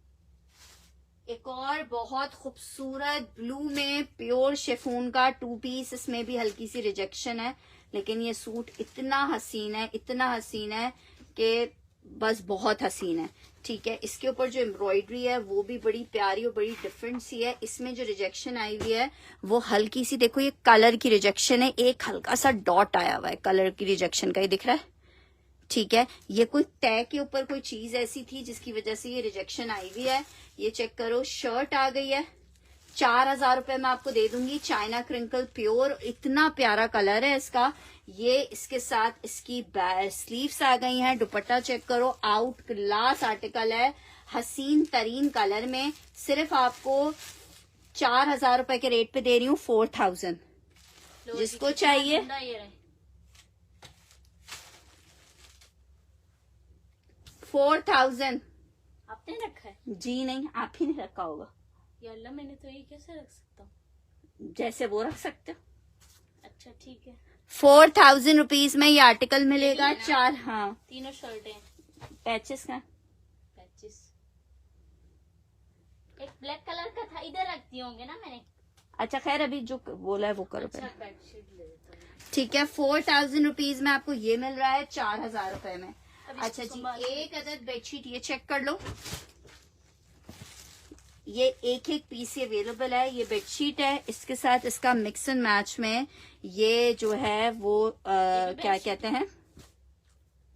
एक और बहुत खूबसूरत ब्लू में प्योर शिफॉन का 2 पीस। इसमें भी हल्की सी रिजेक्शन है, लेकिन ये सूट इतना हसीन है, इतना हसीन है कि बस बहुत हसीन है। ठीक है, इसके ऊपर जो एम्ब्रॉयडरी है वो भी बड़ी प्यारी और बड़ी डिफरेंट सी है। इसमें जो रिजेक्शन आई हुई है वो हल्की सी, देखो ये कलर की रिजेक्शन है, एक हल्का सा डॉट आया हुआ है कलर की रिजेक्शन का, ये दिख रहा है? ठीक है, ये कोई तय के ऊपर कोई चीज ऐसी थी जिसकी वजह से ये रिजेक्शन आई हुई है। ये चेक करो, शर्ट आ गई है, 4000 रुपए में आपको दे दूंगी। चाइना क्रिंकल प्योर, इतना प्यारा कलर है इसका। ये इसके साथ इसकी स्लीव्स आ गई हैं। दुपट्टा चेक करो, आउट क्लास आर्टिकल है, हसीन तरीन कलर में। सिर्फ आपको 4000 रुपए के रेट पे दे रही हूँ 4000। जिसको चाहिए 4000। आपने रखा है? जी नहीं, आप ही ने रखा होगा। या अल्लाह, मैंने तो ये कैसे रख सकता हूँ? जैसे वो रख सकते हो। अच्छा ठीक है, 4000 रुपीज में ये आर्टिकल मिलेगा। 4, हाँ, तीनों शर्टें, पैचेस का 25। एक ब्लैक कलर का था, इधर रख दिए होंगे ना मैंने। अच्छा खैर, अभी जो बोला है वो करो अच्छा, पहले। बेडशीट ले लेता हूँ। ठीक है, 4000 रुपीज में आपको ये मिल रहा है 4000 रुपए में। अभी अच्छा इसको जी, संभाल एक अदद बेडशीट ये चेक कर लो, ये एक एक पीस ये अवेलेबल है। ये बेडशीट है, इसके साथ इसका मिक्स एंड मैच में ये जो है वो क्या कहते हैं,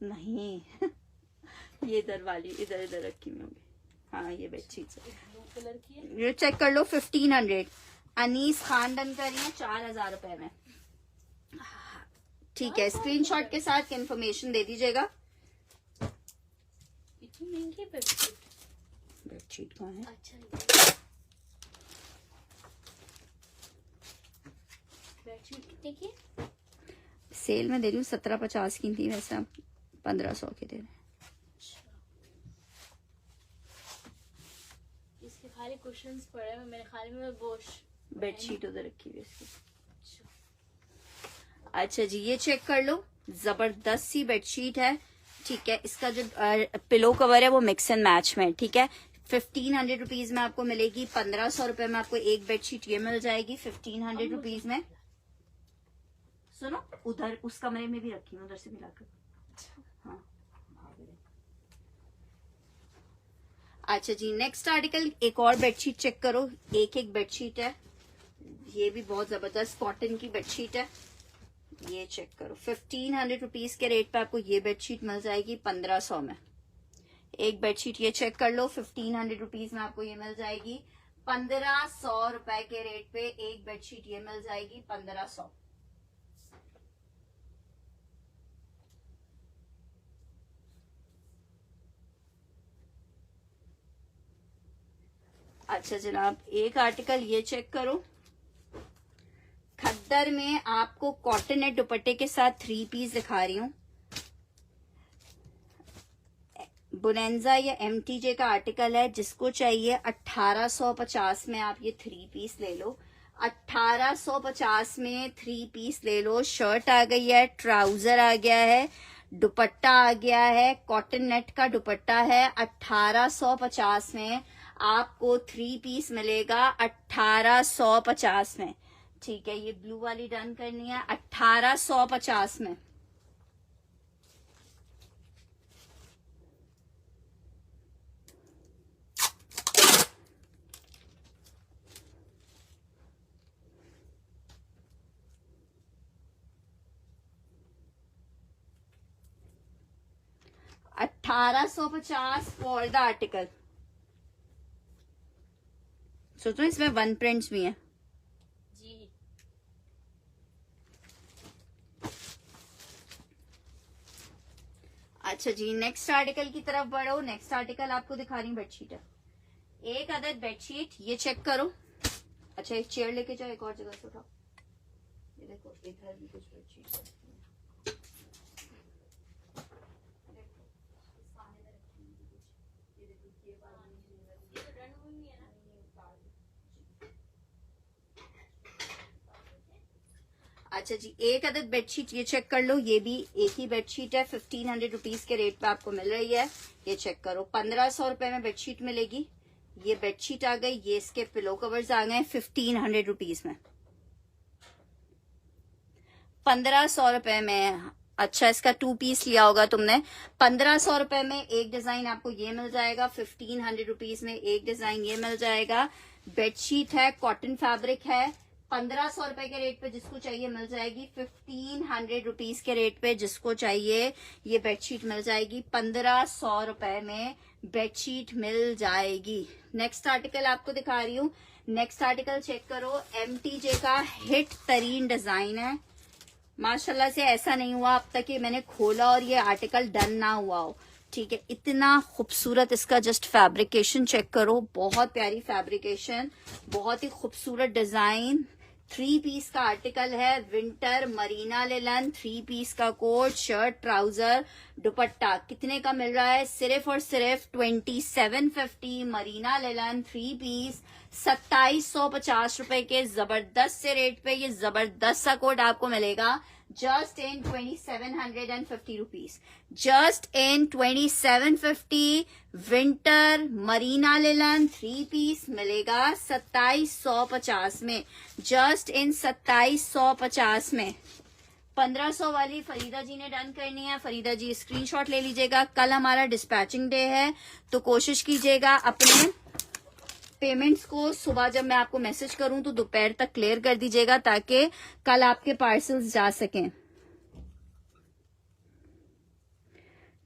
नहीं ये इधर वाली इधर इधर रखी हुई होंगी। हाँ, ये बेडशीट है, ब्लू कलर की है। ये चेक कर लो, 1500। अनीस खान डन कर रही है 4000 रुपए में। ठीक है, स्क्रीनशॉट के साथ इन्फॉर्मेशन दे दीजिएगा। इतनी महंगी बेडशीट? बेडशीट कहाँ है? अच्छा, बेडशीट कितने की? सेल में दे रही हूँ 1750 की थी, वैसे आप 1500 के दे रहे हैं। इसके खाली कुशन्स पड़े हैं, मेरे ख्याल में वो बेडशीट उधर रखी हुई है इसकी। अच्छा जी, ये चेक कर लो, जबरदस्त सी बेडशीट है। ठीक है, इसका जो पिलो कवर है वो मिक्स एंड मैच में। ठीक है, 1500 रुपीज में आपको मिलेगी। 1500 रुपए में आपको एक बेडशीट ये मिल जाएगी 1500 रुपीज में। सुनो, उधर उस कमरे में भी रखी हूँ, उधर से मिलाकर। हाँ, अच्छा जी, नेक्स्ट आर्टिकल एक और बेडशीट चेक करो, एक एक बेडशीट है, ये भी बहुत जबरदस्त कॉटन की बेडशीट है। ये चेक करो, 1500 रुपीज के रेट पे आपको ये बेडशीट मिल जाएगी 1500 में। एक बेडशीट ये चेक कर लो, 1500 रुपीज में आपको ये मिल जाएगी 1500 रुपए के रेट पे एक बेडशीट ये मिल जाएगी 1500। अच्छा जनाब, एक आर्टिकल ये चेक करो, खद्दर में आपको कॉटन नेट दुपट्टे के साथ 3 पीस दिखा रही हूँ। बुनेंजा या एमटीजे का आर्टिकल है, जिसको चाहिए 1850 में आप ये 3 पीस ले लो। 1850 में 3 पीस ले लो। शर्ट आ गई है, ट्राउजर आ गया है, दुपट्टा आ गया है, कॉटन नेट का दुपट्टा है। 1850 में आपको 3 पीस मिलेगा 1850 में। ठीक है, ये ब्लू वाली डन करनी है 1850 में। $1850 फॉर द आर्टिकल। सोचो इसमें 1 प्रिंट्स भी हैं। जी अच्छा जी, नेक्स्ट आर्टिकल की तरफ बढ़ो। नेक्स्ट आर्टिकल आपको दिखा रही हूँ, बेडशीट है। एक अदद बेडशीट ये चेक करो। अच्छा एक चेयर लेके जाओ, एक और जगह से उठाओ। ये देखो इधर भी कुछ बेडशीट है। अच्छा जी, एक अदद बेडशीट ये चेक कर लो, ये भी एक ही बेडशीट है, 1500 रुपीज के रेट पे आपको मिल रही है। ये चेक करो, 1500 रुपए में बेडशीट मिलेगी। ये बेडशीट आ गई, ये इसके पिलो कवर्स आ गए 1500 रुपीज में, 1500 रुपए में। अच्छा इसका 2 पीस लिया होगा तुमने। 1500 रुपए में एक डिजाइन आपको ये मिल जाएगा, 1500 रुपीज में एक डिजाइन ये मिल जाएगा। बेडशीट है, कॉटन फैब्रिक है, 1500 रुपए के रेट पे जिसको चाहिए मिल जाएगी। 1500 रुपीज के रेट पे जिसको चाहिए ये बेडशीट मिल जाएगी। 1500 रुपए में बेडशीट मिल जाएगी। नेक्स्ट आर्टिकल आपको दिखा रही हूँ। नेक्स्ट आर्टिकल चेक करो, एमटीजे का हिट तरीन डिजाइन है। माशाल्लाह से ऐसा नहीं हुआ अब तक कि मैंने खोला और ये आर्टिकल डन ना हुआ हो। ठीक है, इतना खूबसूरत इसका जस्ट फैब्रिकेशन चेक करो, बहुत प्यारी फैब्रिकेशन, बहुत ही खूबसूरत डिजाइन। 3 पीस का आर्टिकल है, विंटर मरीना लेलन, 3 पीस का कोट, शर्ट, ट्राउजर, दुपट्टा। कितने का मिल रहा है? सिर्फ और सिर्फ 2750 मरीना लेलन 3 पीस, 2750 रुपए के जबरदस्त से रेट पे ये जबरदस्त सा कोट आपको मिलेगा just in 2750 rupees, just in 2750 winter Marina लेलन 3 पीस मिलेगा 2750 में, जस्ट इन 2750 में। 1500 वाली फरीदा जी ने डन करनी है। फरीदा जी स्क्रीनशॉट ले लीजिएगा। कल हमारा डिस्पैचिंग डे है, तो कोशिश कीजिएगा अपने पेमेंट्स को सुबह जब मैं आपको मैसेज करूं तो दोपहर तक क्लियर कर दीजिएगा, ताकि कल आपके पार्सल्स जा सकें।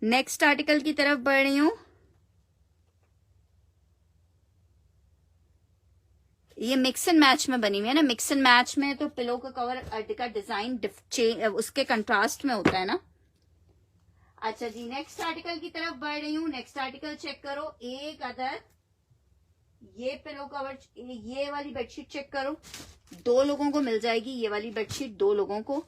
नेक्स्ट आर्टिकल की तरफ बढ़ रही हूं। ये मिक्स एंड मैच में बनी हुई है ना। मिक्स एंड मैच में तो पिलो का कवर का डिजाइन उसके कंट्रास्ट में होता है ना। अच्छा जी, नेक्स्ट आर्टिकल की तरफ बढ़ रही हूँ। नेक्स्ट आर्टिकल चेक करो, एक अदर ये पिलो कवर, ये वाली बेडशीट चेक करो, 2 लोगों को मिल जाएगी ये वाली बेडशीट, 2 लोगों को।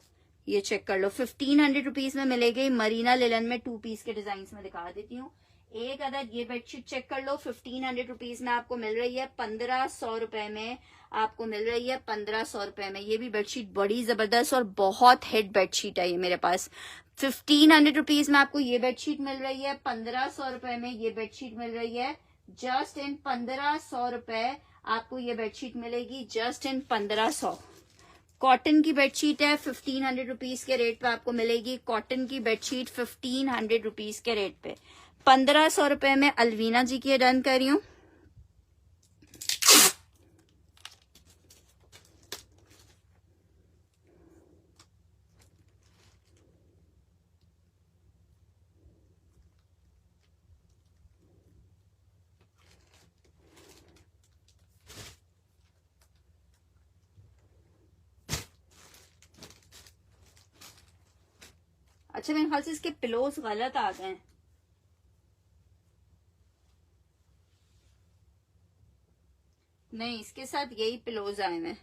ये चेक कर लो, 1500 रुपीज में मिलेगी। मरीना लेलन में 2 पीस के डिजाइन में दिखा देती हूँ। एक अदद ये बेडशीट चेक कर लो, 1500 रुपीज में आपको मिल रही है। 1500 रुपए में आपको मिल रही है, 1500 रुपए में। ये भी बेडशीट बड़ी जबरदस्त और बहुत हिट बेडशीट है ये मेरे पास। 1500 रुपीज में आपको ये बेडशीट मिल रही है, 1500 रुपए में ये बेडशीट मिल रही है। जस्ट इन 1500 रुपए आपको ये बेडशीट मिलेगी, जस्ट इन 1500। कॉटन की बेडशीट है, 1500 रुपीज के रेट पे आपको मिलेगी। कॉटन की बेडशीट 1500 रुपीज के रेट पे, 1500 रुपए में अलवीना जी की डन कर रही हूँ। अच्छा मेरे ख्याल से इसके पिलोस गलत आ गए हैं। नहीं, इसके साथ यही पिलोज आए हैं।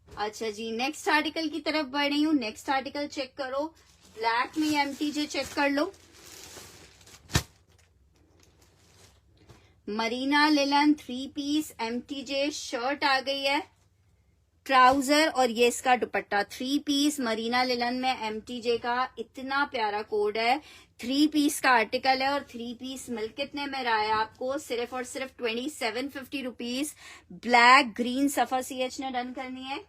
अच्छा जी, नेक्स्ट आर्टिकल की तरफ बढ़ रही हूँ। नेक्स्ट आर्टिकल चेक करो, ब्लैक में एमटीजे चेक कर लो। Marina linen 3 piece MTJ shirt आ गई है, ट्राउजर और ये इसका दुपट्टा। 3 पीस मरीना लिलन में एमटीजे का इतना प्यारा कोड है। 3 पीस का आर्टिकल है और 3 पीस मिल कितने में रहा है आपको? सिर्फ और सिर्फ 2750 रुपीज। ब्लैक ग्रीन सफा CH ने डन करनी है।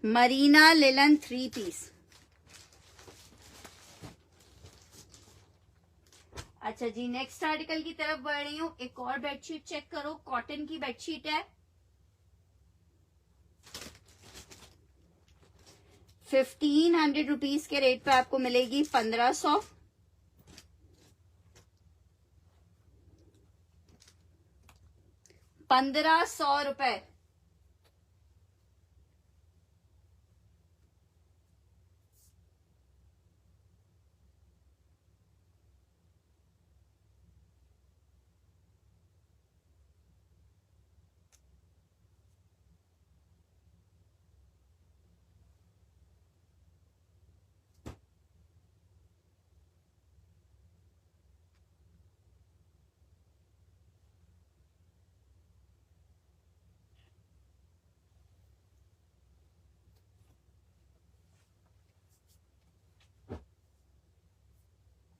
Marina linen 3 piece. अच्छा जी, नेक्स्ट आर्टिकल की तरफ बढ़ रही हूँ। एक और बेडशीट चेक करो, कॉटन की बेडशीट है। 1500 रुपीज के रेट पे आपको मिलेगी 1500। 1500 रुपए।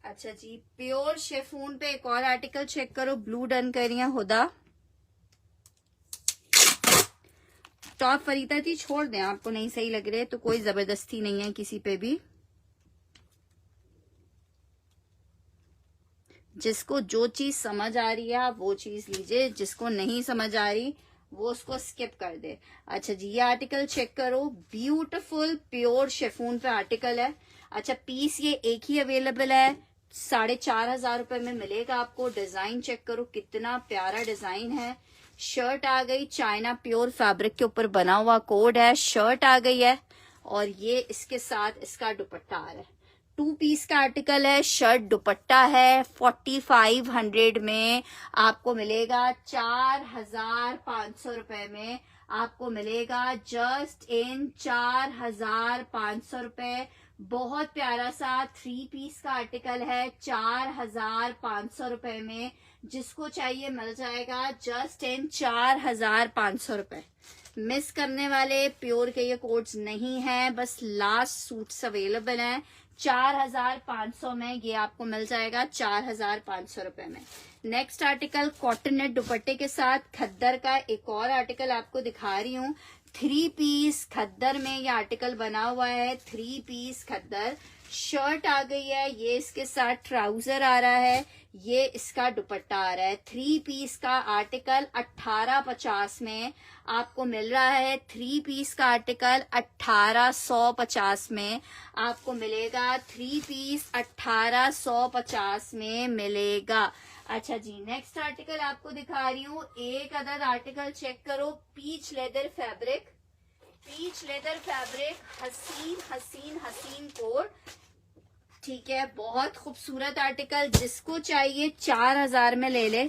अच्छा जी, प्योर शेफून पे एक और आर्टिकल चेक करो, ब्लू डन कर रही है हुदा। टॉप फरीदा थी, छोड़ दें, आपको नहीं सही लग रहे तो कोई जबरदस्ती नहीं है किसी पे भी। जिसको जो चीज समझ आ रही है आप वो चीज लीजिए, जिसको नहीं समझ आ रही वो उसको स्किप कर दे। अच्छा जी, ये आर्टिकल चेक करो, ब्यूटीफुल प्योर शेफून पे आर्टिकल है। अच्छा, पीस ये एक ही अवेलेबल है, 4500 रुपए में मिलेगा आपको। डिजाइन चेक करो, कितना प्यारा डिजाइन है। शर्ट आ गई, चाइना प्योर फैब्रिक के ऊपर बना हुआ कोड है। शर्ट आ गई है और ये इसके साथ इसका दुपट्टा आ रहा है। 2 पीस का आर्टिकल है, शर्ट दुपट्टा है। 4500 में आपको मिलेगा, 4500 रुपए में आपको मिलेगा, जस्ट इन 4500 रुपए। बहुत प्यारा सा 3 पीस का आर्टिकल है, 4500 रुपए में। जिसको चाहिए मिल जाएगा, जस्ट इन 4500 रुपए। मिस करने वाले, प्योर के ये कोड्स नहीं है, बस लास्ट सूट्स अवेलेबल हैं। 4500 में ये आपको मिल जाएगा, 4500 रुपए में। नेक्स्ट आर्टिकल कॉटन नेट दुपट्टे के साथ खद्दर का एक और आर्टिकल आपको दिखा रही हूँ। 3 पीस खद्दर में ये आर्टिकल बना हुआ है। 3 पीस खद्दर शर्ट आ गई है, ये इसके साथ ट्राउजर आ रहा है, ये इसका दुपट्टा आ रहा है। 3 पीस का आर्टिकल 1850 में आपको मिल रहा है। 3 पीस का आर्टिकल 1850 में आपको मिलेगा। 3 पीस 1850 में मिलेगा। अच्छा जी, नेक्स्ट आर्टिकल आपको दिखा रही हूँ। एक अदद आर्टिकल चेक करो, peach leather fabric. Peach leather fabric, हसीन हसीन हसीन कोड, ठीक है, बहुत खूबसूरत आर्टिकल। जिसको चाहिए 4000 में ले ले।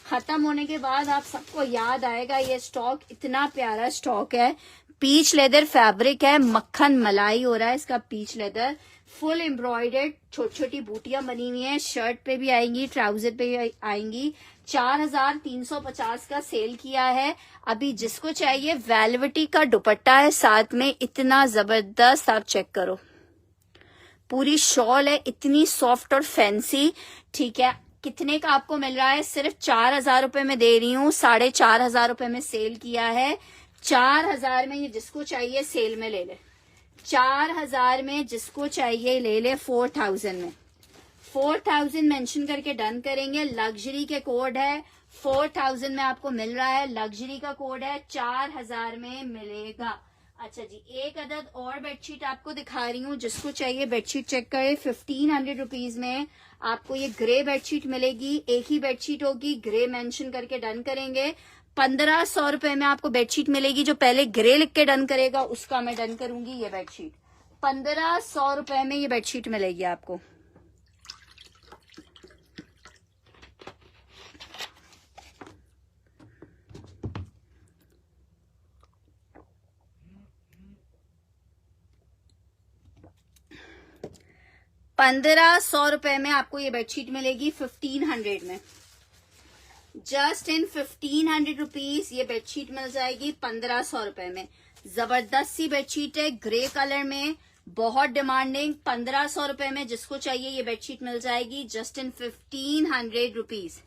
खत्म होने के बाद आप सबको याद आएगा ये स्टॉक, इतना प्यारा स्टॉक है। पीच लेदर फैब्रिक है, मक्खन मलाई हो रहा है इसका पीच लेदर, फुल एम्ब्रॉयडर्ड, छोटी छोटी बूटियां बनी हुई हैं, शर्ट पे भी आएंगी, ट्राउजर पे भी आएंगी। 4350 का सेल किया है। अभी जिसको चाहिए वेलवेटी का दुपट्टा है साथ में, इतना जबरदस्त, आप चेक करो, पूरी शॉल है, इतनी सॉफ्ट और फैंसी। ठीक है, कितने का आपको मिल रहा है? सिर्फ 4000 रुपए में दे रही हूँ, 4500 रुपए में सेल किया है। 4000 में ये जिसको चाहिए सेल में ले ले, 4000 में जिसको चाहिए ले ले, 4000 में, 4000 मेंशन करके डन करेंगे। लग्जरी के कोड है, 4000 में आपको मिल रहा है, लग्जरी का कोड है, 4000 में मिलेगा। अच्छा जी, एक अदद और बेडशीट आपको दिखा रही हूँ, जिसको चाहिए बेडशीट चेक करें। 1500 रुपीज में आपको ये ग्रे बेडशीट मिलेगी, एक ही बेडशीट होगी, ग्रे मेंशन करके डन करेंगे। 1500 रुपए में आपको बेडशीट मिलेगी। जो पहले ग्रे लिख के डन करेगा उसका मैं डन करूंगी ये बेडशीट। 1500 रुपए में ये बेडशीट मिलेगी आपको। ₹1500 में आपको ये बेडशीट मिलेगी 1500 में। जस्ट इन 1500 रुपीज ये बेडशीट मिल जाएगी 1500 रुपए में। जबरदस्त सी बेडशीट है, ग्रे कलर में, बहुत डिमांडिंग। 1500 रुपए में जिसको चाहिए ये बेडशीट मिल जाएगी जस्ट इन 1500 रुपीज।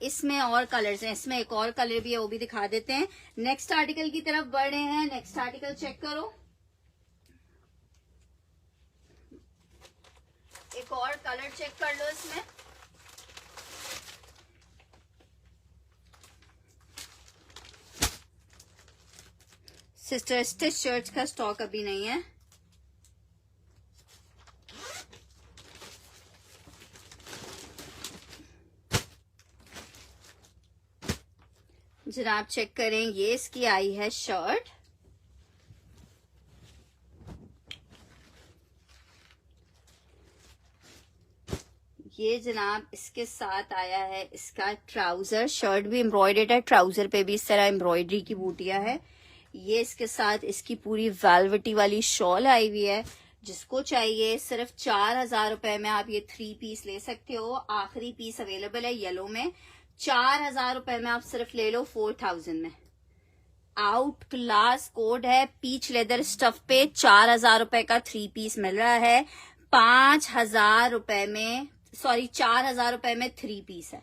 इसमें और कलर्स हैं, इसमें एक और कलर भी है, वो भी दिखा देते हैं। नेक्स्ट आर्टिकल की तरफ बढ़ रहे हैं। नेक्स्ट आर्टिकल चेक करो, एक और कलर चेक कर लो इसमें। सिस्टर स्टिच शर्ट्स का स्टॉक अभी नहीं है। जरा आप चेक करें, ये इसकी आई है शर्ट, ये जनाब इसके साथ आया है इसका ट्राउजर। शर्ट भी एम्ब्रॉयडर्ड है, ट्राउजर पे भी इस तरह एम्ब्रॉयडरी की बूटियां है। ये इसके साथ इसकी पूरी वेलवेटी वाली शॉल आई हुई है। जिसको चाहिए सिर्फ 4000 रुपए में आप ये 3 पीस ले सकते हो। आखिरी पीस अवेलेबल है येलो में। 4000 रुपए में आप सिर्फ ले लो 4000 में। आउट क्लास कोड है, पीच लेदर स्टफ पे 4000 रुपए का 3 पीस मिल रहा है। 5000 रुपए में, सॉरी 4000 रुपए में 3 पीस है।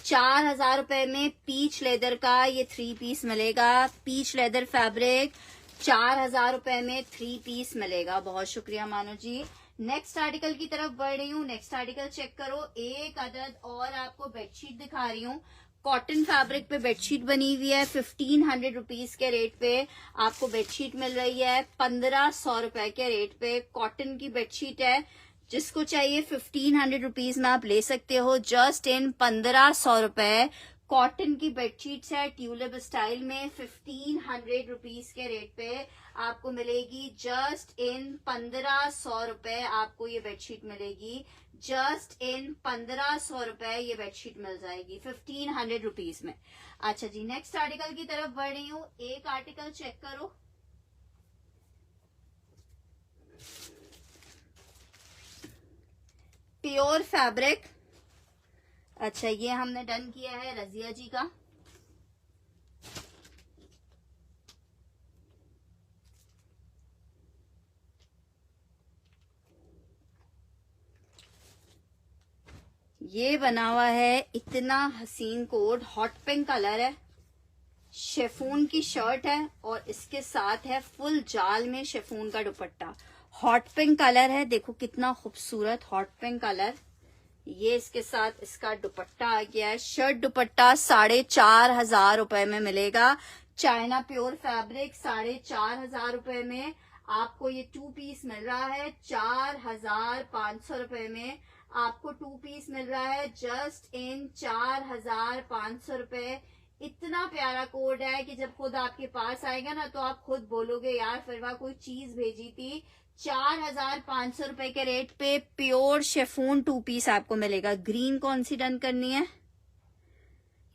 4000 रुपए में पीच लेदर का ये 3 पीस मिलेगा। पीच लेदर फैब्रिक 4000 रुपए में 3 पीस मिलेगा। बहुत शुक्रिया मानो जी। नेक्स्ट आर्टिकल की तरफ बढ़ रही हूँ। नेक्स्ट आर्टिकल चेक करो, एक अदद और आपको बेडशीट दिखा रही हूँ। कॉटन फैब्रिक पे बेडशीट बनी हुई है। 1500 रुपीज के रेट पे आपको बेडशीट मिल रही है। 1500 रुपए के रेट पे कॉटन की बेडशीट है। जिसको चाहिए 1500 रुपीज में आप ले सकते हो। जस्ट इन 1500 रुपए कॉटन की बेडशीट्स है, ट्यूलिप स्टाइल में। 1500 रुपीज के रेट पे आपको मिलेगी। जस्ट इन 1500 रुपए आपको ये बेडशीट मिलेगी। जस्ट इन 1500 रुपए ये बेडशीट मिल जाएगी 1500 रुपीज में। अच्छा जी, नेक्स्ट आर्टिकल की तरफ बढ़ रही हूँ। एक आर्टिकल चेक करो, प्योर फैब्रिक। अच्छा, ये हमने डन किया है रजिया जी का। ये बना हुआ है इतना हसीन कोट, हॉट पिंक कलर है, शेफून की शर्ट है और इसके साथ है फुल जाल में शेफून का दुपट्टा। हॉट पिंक कलर है, देखो कितना खूबसूरत हॉट पिंक कलर। ये इसके साथ इसका दुपट्टा आ गया है। शर्ट दुपट्टा 4500 रुपए में मिलेगा। चाइना प्योर फैब्रिक 4500 रुपए में आपको ये 2 पीस मिल रहा है। 4500 रुपए में आपको 2 पीस मिल रहा है। जस्ट इन 4500 रुपए। इतना प्यारा कोड है कि जब खुद आपके पास आएगा ना तो आप खुद बोलोगे यार फिरवा कोई चीज भेजी थी। 4500 रुपए के रेट पे प्योर शेफून 2 पीस आपको मिलेगा। ग्रीन कौन सी डन करनी है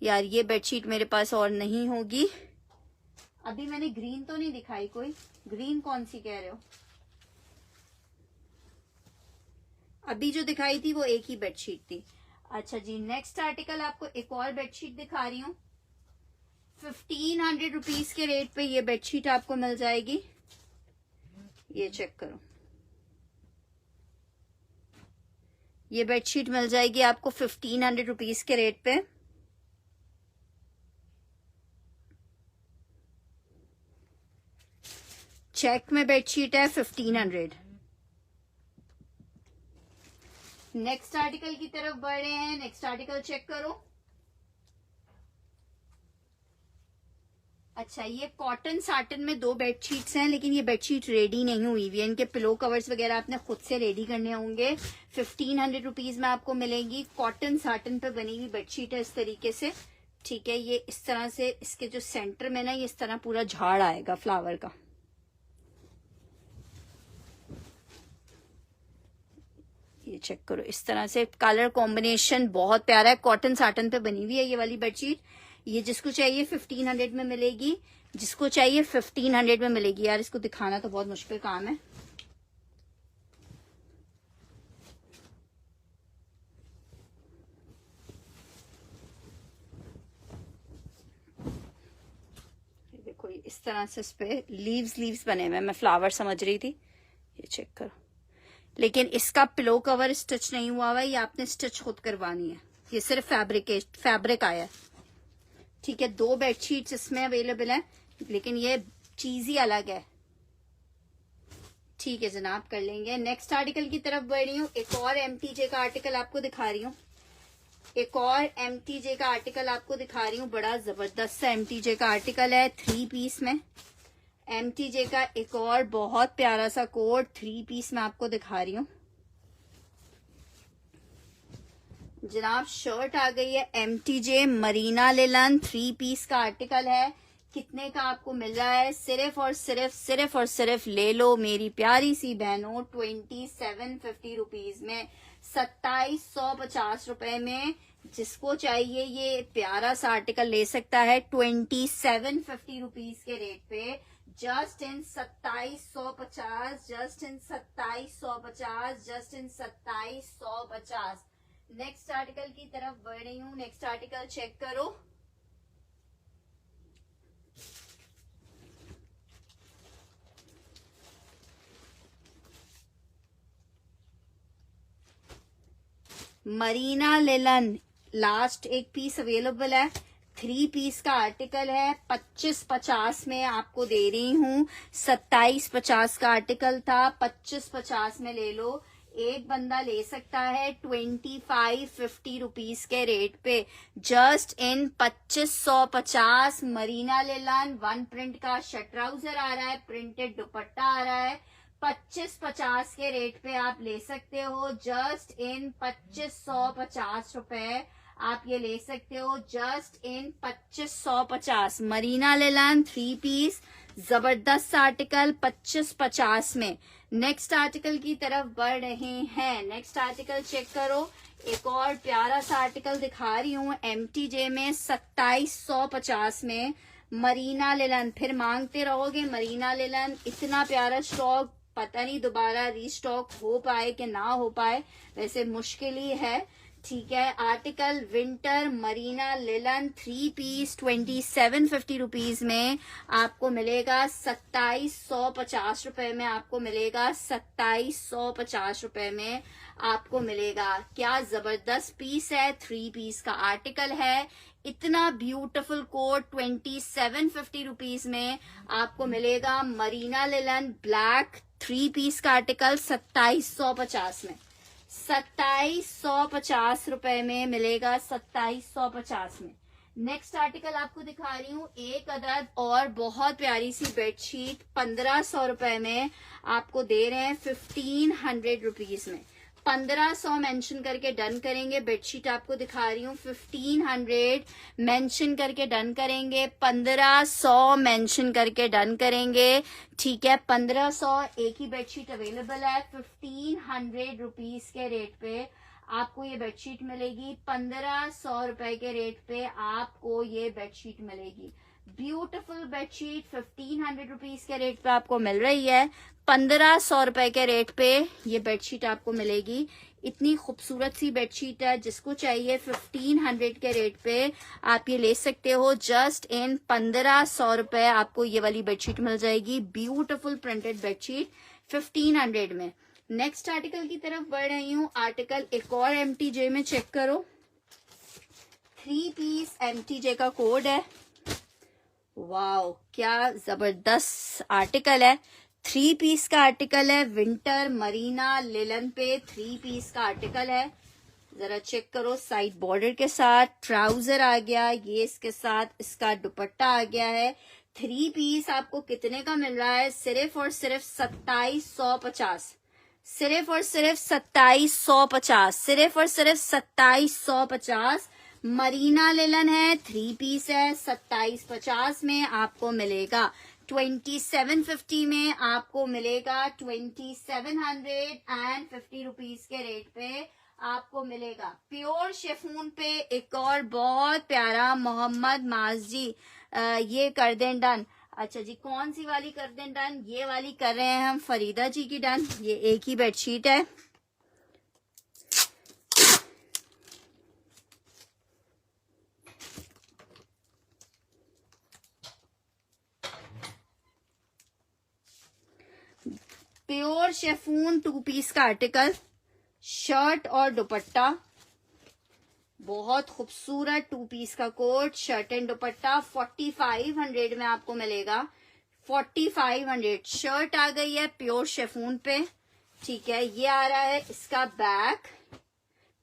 यार? ये बेडशीट मेरे पास और नहीं होगी। अभी मैंने ग्रीन तो नहीं दिखाई कोई, ग्रीन कौन सी कह रहे हो? अभी जो दिखाई थी वो एक ही बेडशीट थी। अच्छा जी, नेक्स्ट आर्टिकल आपको एक और बेडशीट दिखा रही हूँ। 1500 रुपीज के रेट पे ये बेडशीट आपको मिल जाएगी। ये चेक करो, ये बेडशीट मिल जाएगी आपको 1500 रुपीज के रेट पे। चेक में बेडशीट है 1500। नेक्स्ट आर्टिकल की तरफ बढ़ रहे हैं। नेक्स्ट आर्टिकल चेक करो। अच्छा, ये कॉटन साटन में 2 बेडशीट्स हैं, लेकिन ये बेडशीट रेडी नहीं हुई हुई है। इनके पिलो कवर्स वगैरह आपने खुद से रेडी करने होंगे। 1500 रुपीज में आपको मिलेगी। कॉटन साटन पे बनी हुई बेडशीट है इस तरीके से, ठीक है। ये इस तरह से, इसके जो सेंटर में ना, ये इस तरह पूरा झाड़ आएगा फ्लावर का। ये चेक करो, इस तरह से कलर कॉम्बिनेशन बहुत प्यारा है। कॉटन साटन पे बनी हुई है ये वाली बेडशीट। ये जिसको चाहिए 1500 में मिलेगी, जिसको चाहिए 1500 में मिलेगी। यार इसको दिखाना तो बहुत मुश्किल काम है। देखो, ये इस तरह से इस पे लीव्स बने हुए, मैं फ्लावर समझ रही थी। ये चेक करो, लेकिन इसका पिलो कवर स्टिच नहीं हुआ हुआ है, ये आपने स्टिच खुद करवानी है। ये सिर्फ फैब्रिक आया है, ठीक है। 2 बेडशीट्स इसमें अवेलेबल हैं, लेकिन ये चीज ही अलग है, ठीक है जनाब, कर लेंगे। नेक्स्ट आर्टिकल की तरफ बढ़ रही हूँ। एक और एमटीजे का आर्टिकल आपको दिखा रही हूँ। एक और एमटीजे का आर्टिकल आपको दिखा रही हूँ। बड़ा जबरदस्त सा एमटीजे का आर्टिकल है 3 पीस में। एमटीजे का एक और बहुत प्यारा सा कोट 3 पीस में आपको दिखा रही हूँ। जनाब शर्ट आ गई है एमटीजे मरीना लिलन 3 पीस का आर्टिकल है। कितने का आपको मिल रहा है? सिर्फ और सिर्फ ले लो मेरी प्यारी सी बहनों, 2750 रुपीज में, 2750 रुपए में। जिसको चाहिए ये प्यारा सा आर्टिकल ले सकता है 2750 रुपीज के रेट पे। Just in 2750, just in 2750, just in 2750। Next article की तरफ बढ़ रही हूँ। नेक्स्ट आर्टिकल चेक करो। मरीना लिलन लास्ट एक पीस अवेलेबल है। 3 पीस का आर्टिकल है। 2550 में आपको दे रही हूँ। 2750 का आर्टिकल था, 2550 में ले लो। एक बंदा ले सकता है 2550 रुपीज के रेट पे। Just in 2550 marina linen 1 print का शर्ट ट्राउजर आ रहा है, प्रिंटेड दुपट्टा आ रहा है। 2550 के रेट पे आप ले सकते हो। जस्ट इन 2550 रुपए आप ये ले सकते हो। Just in 2550 marina linen 3 piece, जबरदस्त आर्टिकल 2550 में। नेक्स्ट आर्टिकल की तरफ बढ़ रहे हैं। नेक्स्ट आर्टिकल चेक करो। एक और प्यारा सा आर्टिकल दिखा रही हूँ एमटीजे में 2750 में मरीना लिलन। फिर मांगते रहोगे मरीना लिलन। इतना प्यारा स्टॉक पता नहीं दोबारा रीस्टॉक हो पाए कि ना हो पाए, वैसे मुश्किल ही है, ठीक है। Article winter marina linen 3 piece 2750 rupees में आपको मिलेगा। 2750 रुपए में आपको मिलेगा। 2750 रुपए में आपको मिलेगा। क्या जबरदस्त पीस है। 3 पीस का आर्टिकल है। इतना ब्यूटीफुल कोट 2750 रुपीज में आपको मिलेगा। मरीना लिलन ब्लैक 3 पीस का आर्टिकल 2750 में, 2750 रुपए में मिलेगा। 2750 में। नेक्स्ट आर्टिकल आपको दिखा रही हूँ। एक अदद और बहुत प्यारी सी बेडशीट 1500 रुपए में आपको दे रहे हैं 1500 रुपीज में। 1500 मेंशन करके डन करेंगे। बेडशीट आपको दिखा रही हूँ 1500 मेंशन करके डन करेंगे। 1500 मेंशन करके डन करेंगे, ठीक है। 1500 एक ही बेडशीट अवेलेबल है। 1500 रुपीज के रेट पे आपको ये बेडशीट मिलेगी। 1500 रुपए के रेट पे आपको ये बेडशीट मिलेगी। ब्यूटीफुल बेडशीट 1500 रुपीज के रेट पे आपको मिल रही है। 1500 रुपए के रेट पे ये बेडशीट आपको मिलेगी। इतनी खूबसूरत सी बेडशीट है, जिसको चाहिए 1500 के रेट पे आप ये ले सकते हो। जस्ट इन 1500 रुपए आपको ये वाली बेडशीट मिल जाएगी। ब्यूटीफुल प्रिंटेड बेडशीट 1500 में। नेक्स्ट आर्टिकल की तरफ बढ़ रही हूँ। आर्टिकल एक और MTJ में चेक करो। 3 पीस MTJ का कोड है। वाओ, क्या जबरदस्त आर्टिकल है। 3 पीस का आर्टिकल है। विंटर मरीना लिलन पे 3 पीस का आर्टिकल है। जरा चेक करो, साइड बॉर्डर के साथ ट्राउजर आ गया, ये इसके साथ इसका दुपट्टा आ गया है। 3 पीस आपको कितने का मिल रहा है? सिर्फ और सिर्फ 2750। सिर्फ और सिर्फ 2750। सिर्फ और सिर्फ 2750। मरीना लिलन है, 3 पीस है, 2750 में आपको मिलेगा। 2750 में आपको मिलेगा। 2750 रुपीज के रेट पे आपको मिलेगा। प्योर शेफून पे एक और बहुत प्यारा मोहम्मद माजी, ये कर दें डन। अच्छा जी, कौन सी वाली कर दें डन? ये वाली कर रहे हैं हम, फरीदा जी की डन। ये एक ही बेडशीट है। प्योर शेफून 2 पीस का आर्टिकल, शर्ट और दुपट्टा, बहुत खूबसूरत 2 पीस का कोट, शर्ट एंड दुपट्टा 4500 में आपको मिलेगा। 4500 शर्ट आ गई है प्योर शेफून पे। ठीक है, ये आ रहा है इसका बैक।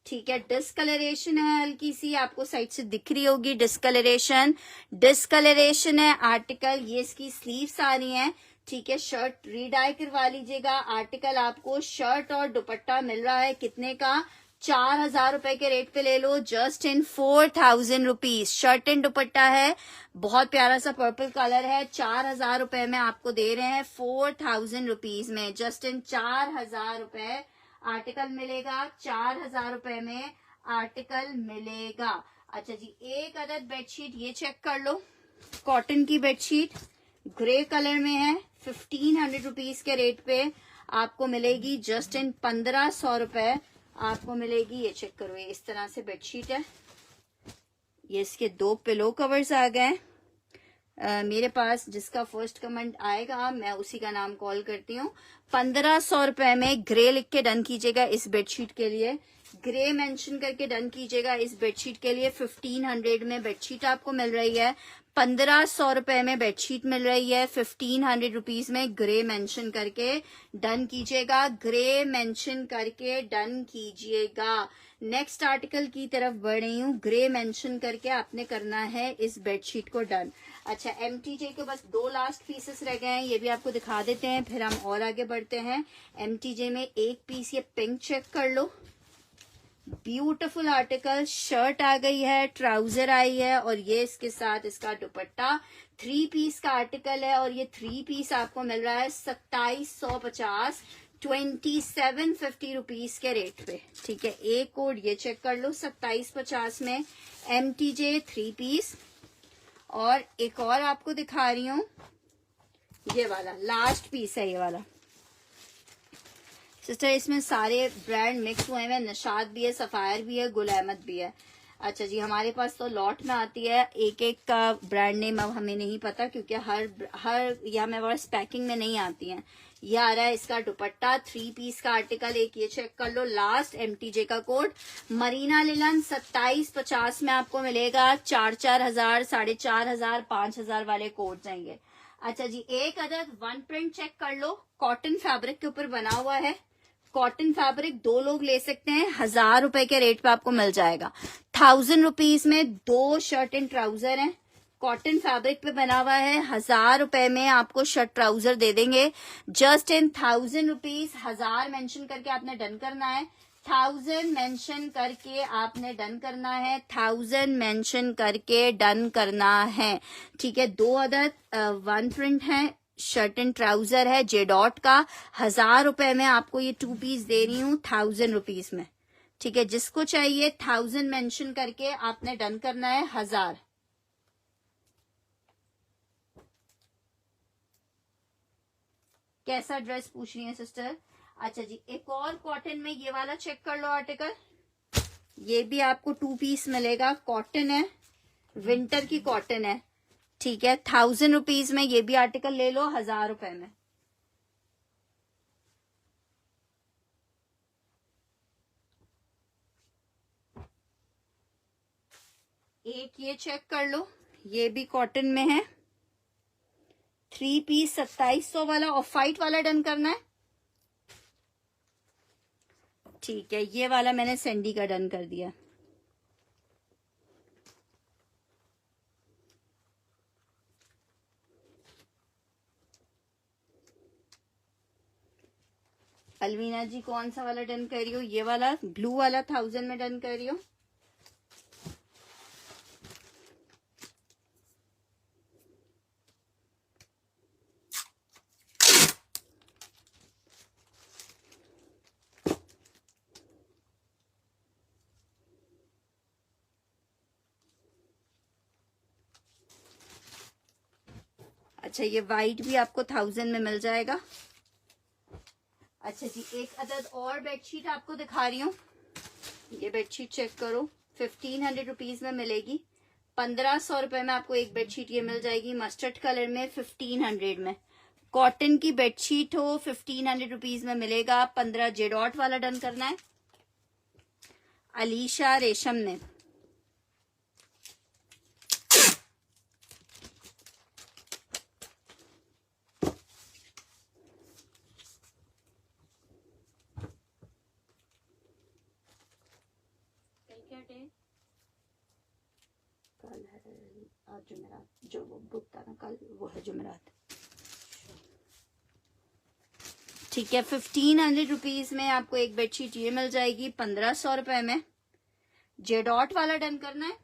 ठीक है, डिस्कलरेशन है हल्की सी, आपको साइड से दिख रही होगी डिस्कलरेशन। डिस्कलरेशन है आर्टिकल। ये इसकी स्लीव्स आ रही हैं। ठीक है, शर्ट रीडाई करवा लीजिएगा। आर्टिकल आपको शर्ट और दुपट्टा मिल रहा है कितने का? 4000 रुपए के रेट पे ले लो। Just in 4000 rupees shirt and dupatta है। बहुत प्यारा सा पर्पल कलर है। 4000 रुपए में आपको दे रहे हैं 4000 रुपीज में। जस्ट इन 4000 रुपए आर्टिकल मिलेगा। 4000 रुपए में आर्टिकल मिलेगा। अच्छा जी, एक अदद बेडशीट ये चेक कर लो। कॉटन की बेडशीट ग्रे कलर में है। 1500 रुपीज के रेट पे आपको मिलेगी। जस्ट इन 1500 रुपए आपको मिलेगी। ये चेक करो, ये इस तरह से बेडशीट है। ये इसके 2 पिलो कवर्स आ गए। मेरे पास जिसका फर्स्ट कमेंट आएगा मैं उसी का नाम कॉल करती हूँ। 1500 रुपए में ग्रे लिख के डन कीजिएगा इस बेडशीट के लिए। ग्रे मेंशन करके डन कीजिएगा इस बेडशीट के लिए। 1500 में बेडशीट आपको मिल रही है। 1500 रुपए में बेडशीट मिल रही है। 1500 रुपीज में ग्रे मेंशन करके डन कीजिएगा। ग्रे मेंशन करके डन कीजिएगा। नेक्स्ट आर्टिकल की तरफ बढ़ रही हूँ। ग्रे मेंशन करके आपने करना है इस बेडशीट को डन। अच्छा, MTJ के बस 2 लास्ट पीसेस रह गए हैं, ये भी आपको दिखा देते हैं, फिर हम और आगे बढ़ते हैं। MTJ में एक पीस ये पिंक चेक कर लो। Beautiful article. शर्ट आ गई है, ट्राउजर आई है और ये इसके साथ इसका दुपट्टा। 3 पीस का आर्टिकल है और ये 3 पीस आपको मिल रहा है 2750। 2750 रुपीज के रेट पे। ठीक है, एक कोड ये चेक कर लो 2750 में। MTJ 3 piece. और एक और आपको दिखा रही हूँ, ये वाला लास्ट पीस है। ये वाला सिस्टर, इसमें सारे ब्रांड मिक्स हुए हैं। निशाद भी है, सफायर भी है, गुल अहमद भी है। अच्छा जी, हमारे पास तो लॉट में आती है, एक एक का ब्रांड नेम अब हमें नहीं पता क्योंकि हर या हमें बस पैकिंग में नहीं आती हैं। ये आ रहा है इसका दुपट्टा। 3 पीस का आर्टिकल एक ये चेक कर लो। लास्ट MTJ का कोड मरीना लिलन 2750 में आपको मिलेगा। 4000, 4500, 5000 वाले कोड जाएंगे। अच्छा जी, एक अदद 1 प्रिंट चेक कर लो। कॉटन फैब्रिक के ऊपर बना हुआ है। कॉटन फैब्रिक 2 लोग ले सकते हैं। 1000 रुपए के रेट पे आपको मिल जाएगा। 1000 रुपीज में 2 शर्ट एंड ट्राउजर हैं। कॉटन फैब्रिक पे बना हुआ है। 1000 रुपए में आपको शर्ट ट्राउजर दे देंगे। Just in 1000 rupees. 1000 मेंशन करके आपने डन करना है। 1000 मेंशन करके आपने डन करना है। 1000 मेंशन करके डन करना है। ठीक है, 2 अदद 1 प्रिंट है। शर्ट एंड ट्राउजर है J.Dot का। 1000 रुपए में आपको ये 2 पीस दे रही हूँ 1000 रुपीज में। ठीक है, जिसको चाहिए 1000 मेंशन करके आपने डन करना है। 1000 कैसा ड्रेस पूछ रही है सिस्टर? अच्छा जी, एक और कॉटन में ये वाला चेक कर लो आर्टिकल। ये भी आपको 2 पीस मिलेगा, कॉटन है, विंटर की कॉटन है, ठीक है। 1000 रुपीज में ये भी आर्टिकल ले लो, 1000 रुपए में। एक ये चेक कर लो, ये भी कॉटन में है, 3 पीस 2700 वाला, ऑफ वाइट वाला डन करना है, ठीक है। ये वाला मैंने सैंडी का डन कर दिया। अलवीना जी कौन सा वाला डन कर रही हो? ये वाला ब्लू वाला 1000 में डन कर रही हो। अच्छा, ये वाइट भी आपको 1000 में मिल जाएगा। अच्छा जी, एक अदद और बेडशीट आपको दिखा रही हूँ। ये बेडशीट चेक करो, 1500 रुपीज में मिलेगी। 1500 रुपए में आपको एक बेडशीट ये मिल जाएगी, मस्टर्ड कलर में, 1500 में। कॉटन की बेडशीट हो, 1500 रुपीज में मिलेगा। 15 जेडॉट वाला डन करना है, अलीशा रेशम ने। कल है आज जुमेरात, जो वो बुक था ना कल, वो है जुमेरात, ठीक है। 1500 रुपीज में आपको एक बेडशीट ये मिल जाएगी, 1500 रुपए में। जेडॉट वाला डन करना है।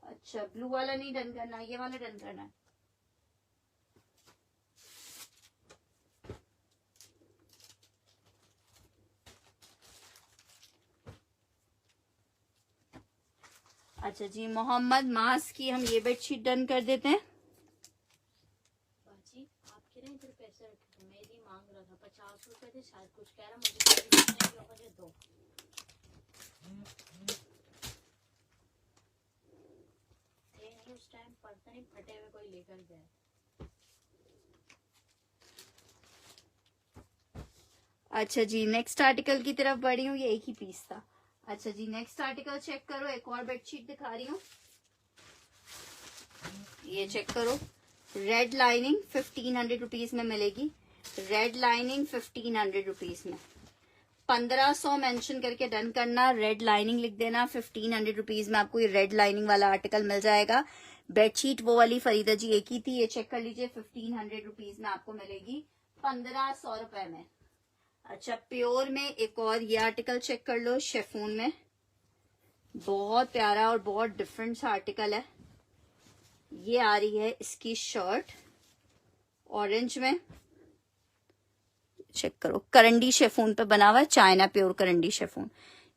अच्छा, ब्लू वाला नहीं डन करना, ये वाला डन करना है। अच्छा जी, मोहम्मद मास की हम ये बेडशीट डन कर देते हैं। बाजी आपके ना इधर पैसे रखे थे, मेरी मांग रहा था 50 रुपए थे शायद, कुछ कह रहा मुझे दो। थे नहीं उस टाइम, पता नहीं फटे हुए कोई लेकर गया। अच्छा जी, नेक्स्ट आर्टिकल की तरफ बढ़ी हूँ, ये एक ही पीस था। अच्छा जी, नेक्स्ट आर्टिकल चेक करो, एक और बेडशीट दिखा रही हूँ। ये चेक करो, रेड लाइनिंग 1500 रुपीज में मिलेगी। रेड लाइनिंग 1500 रुपीज में, 1500 मेंशन करके डन करना, रेड लाइनिंग लिख देना। 1500 रुपीज में आपको ये रेड लाइनिंग वाला आर्टिकल मिल जाएगा। बेडशीट वो वाली फरीदा जी एक ही थी, ये चेक कर लीजिए, 1500 रुपीज में आपको मिलेगी, 1500 रुपए में। अच्छा, प्योर में एक और ये आर्टिकल चेक कर लो, शेफून में, बहुत प्यारा और बहुत डिफरेंट सा आर्टिकल है। ये आ रही है इसकी शर्ट ऑरेंज में, चेक करो, करंडी शेफून पे बना हुआ है, चाइना प्योर करंडी शेफून।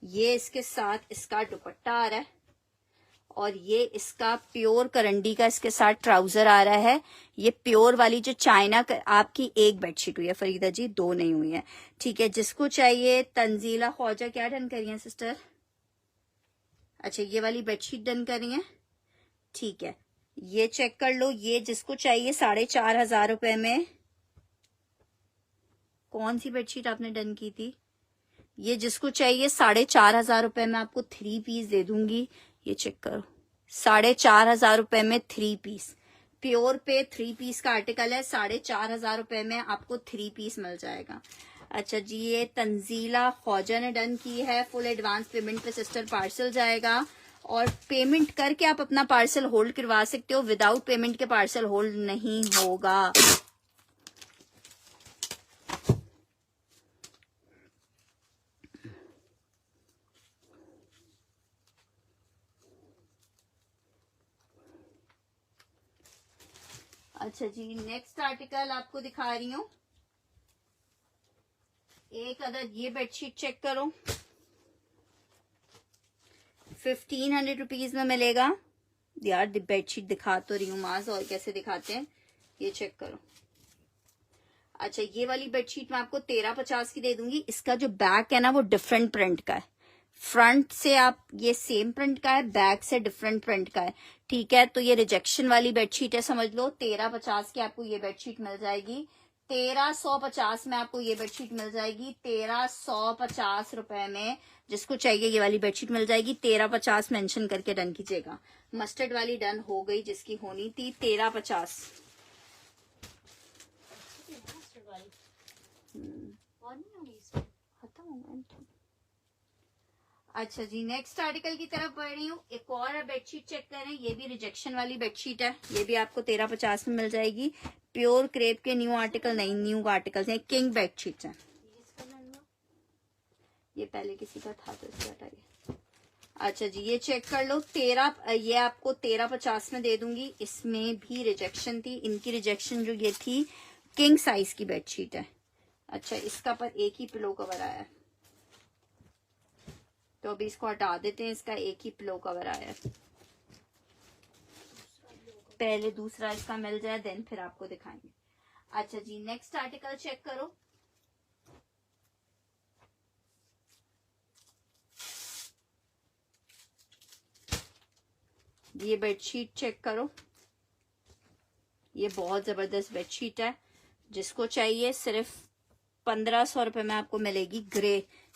ये इसके साथ इसका दुपट्टा आ रहा है, और ये इसका प्योर करंडी का इसके साथ ट्राउजर आ रहा है। ये प्योर वाली जो चाइना आपकी एक बेडशीट हुई है फरीदा जी, 2 नहीं हुई है, ठीक है। जिसको चाहिए, तंजीला ख्वाजा क्या डन करी है सिस्टर? अच्छा, ये वाली बेडशीट डन करी है, ठीक है। ये चेक कर लो, ये जिसको चाहिए 4500 रुपए में। कौन सी बेडशीट आपने डन की थी? ये जिसको चाहिए 4500 रुपए में आपको 3 पीस दे दूंगी। ये चेक करो, 4500 रुपए में 3 पीस, प्योर पे 3 पीस का आर्टिकल है, 4500 रुपए में आपको 3 पीस मिल जाएगा। अच्छा जी, ये तंजीला ख्वाजा ने डन की है, फुल एडवांस पेमेंट पे सिस्टर पार्सल जाएगा, और पेमेंट करके आप अपना पार्सल होल्ड करवा सकते हो, विदाउट पेमेंट के पार्सल होल्ड नहीं होगा। अच्छा जी, नेक्स्ट आर्टिकल आपको दिखा रही हूँ, एक अदद ये बेडशीट चेक करो, 1500 रुपीज में मिलेगा। यार बेडशीट दिखा तो रही हूँ माज, और कैसे दिखाते हैं, ये चेक करो, अच्छा, ये वाली बेडशीट मैं आपको 1350 की दे दूंगी। इसका जो बैक है ना वो डिफरेंट प्रिंट का है। फ्रंट से आप ये सेम प्रिंट का है, बैक से डिफरेंट प्रिंट का है। ठीक है, तो ये रिजेक्शन वाली बेडशीट है, समझ लो। 1350 की आपको ये बेडशीट मिल जाएगी। 1350 में आपको ये बेडशीट मिल जाएगी। 1350 रुपए में जिसको चाहिए ये वाली बेडशीट मिल जाएगी। 1350 मेंशन करके डन कीजिएगा। मस्टर्ड वाली डन हो गई जिसकी होनी थी। 1350। मस्टर्ड वाली और नहीं होगी इसमें। खत्म हो गया। अच्छा जी, नेक्स्ट आर्टिकल की तरफ बढ़ रही हूँ। एक और बेडशीट चेक करें। ये भी रिजेक्शन वाली बेडशीट है। ये भी आपको 1350 में मिल जाएगी। प्योर क्रेप के न्यू आर्टिकल नहीं, न्यू आर्टिकल्स हैं। किंग बेडशीट्स हैं। ये पहले किसी का था तो इसको हटाइए। अच्छा जी, ये चेक कर लो। ये आपको 1350 में दे दूंगी। इसमें भी रिजेक्शन थी। इनकी रिजेक्शन जो ये थी, किंग साइज की बेडशीट है। अच्छा, इसका पर एक ही पिलो कवर आया है, तो अभी इसको हटा देते हैं। इसका एक ही पिलो कवर आया है। पहले दूसरा इसका मिल जाए, देन फिर आपको दिखाएंगे। अच्छा जी, नेक्स्ट आर्टिकल चेक करो। ये बेडशीट चेक करो। ये बहुत जबरदस्त बेडशीट है। जिसको चाहिए सिर्फ 1500 रुपए में आपको मिलेगी।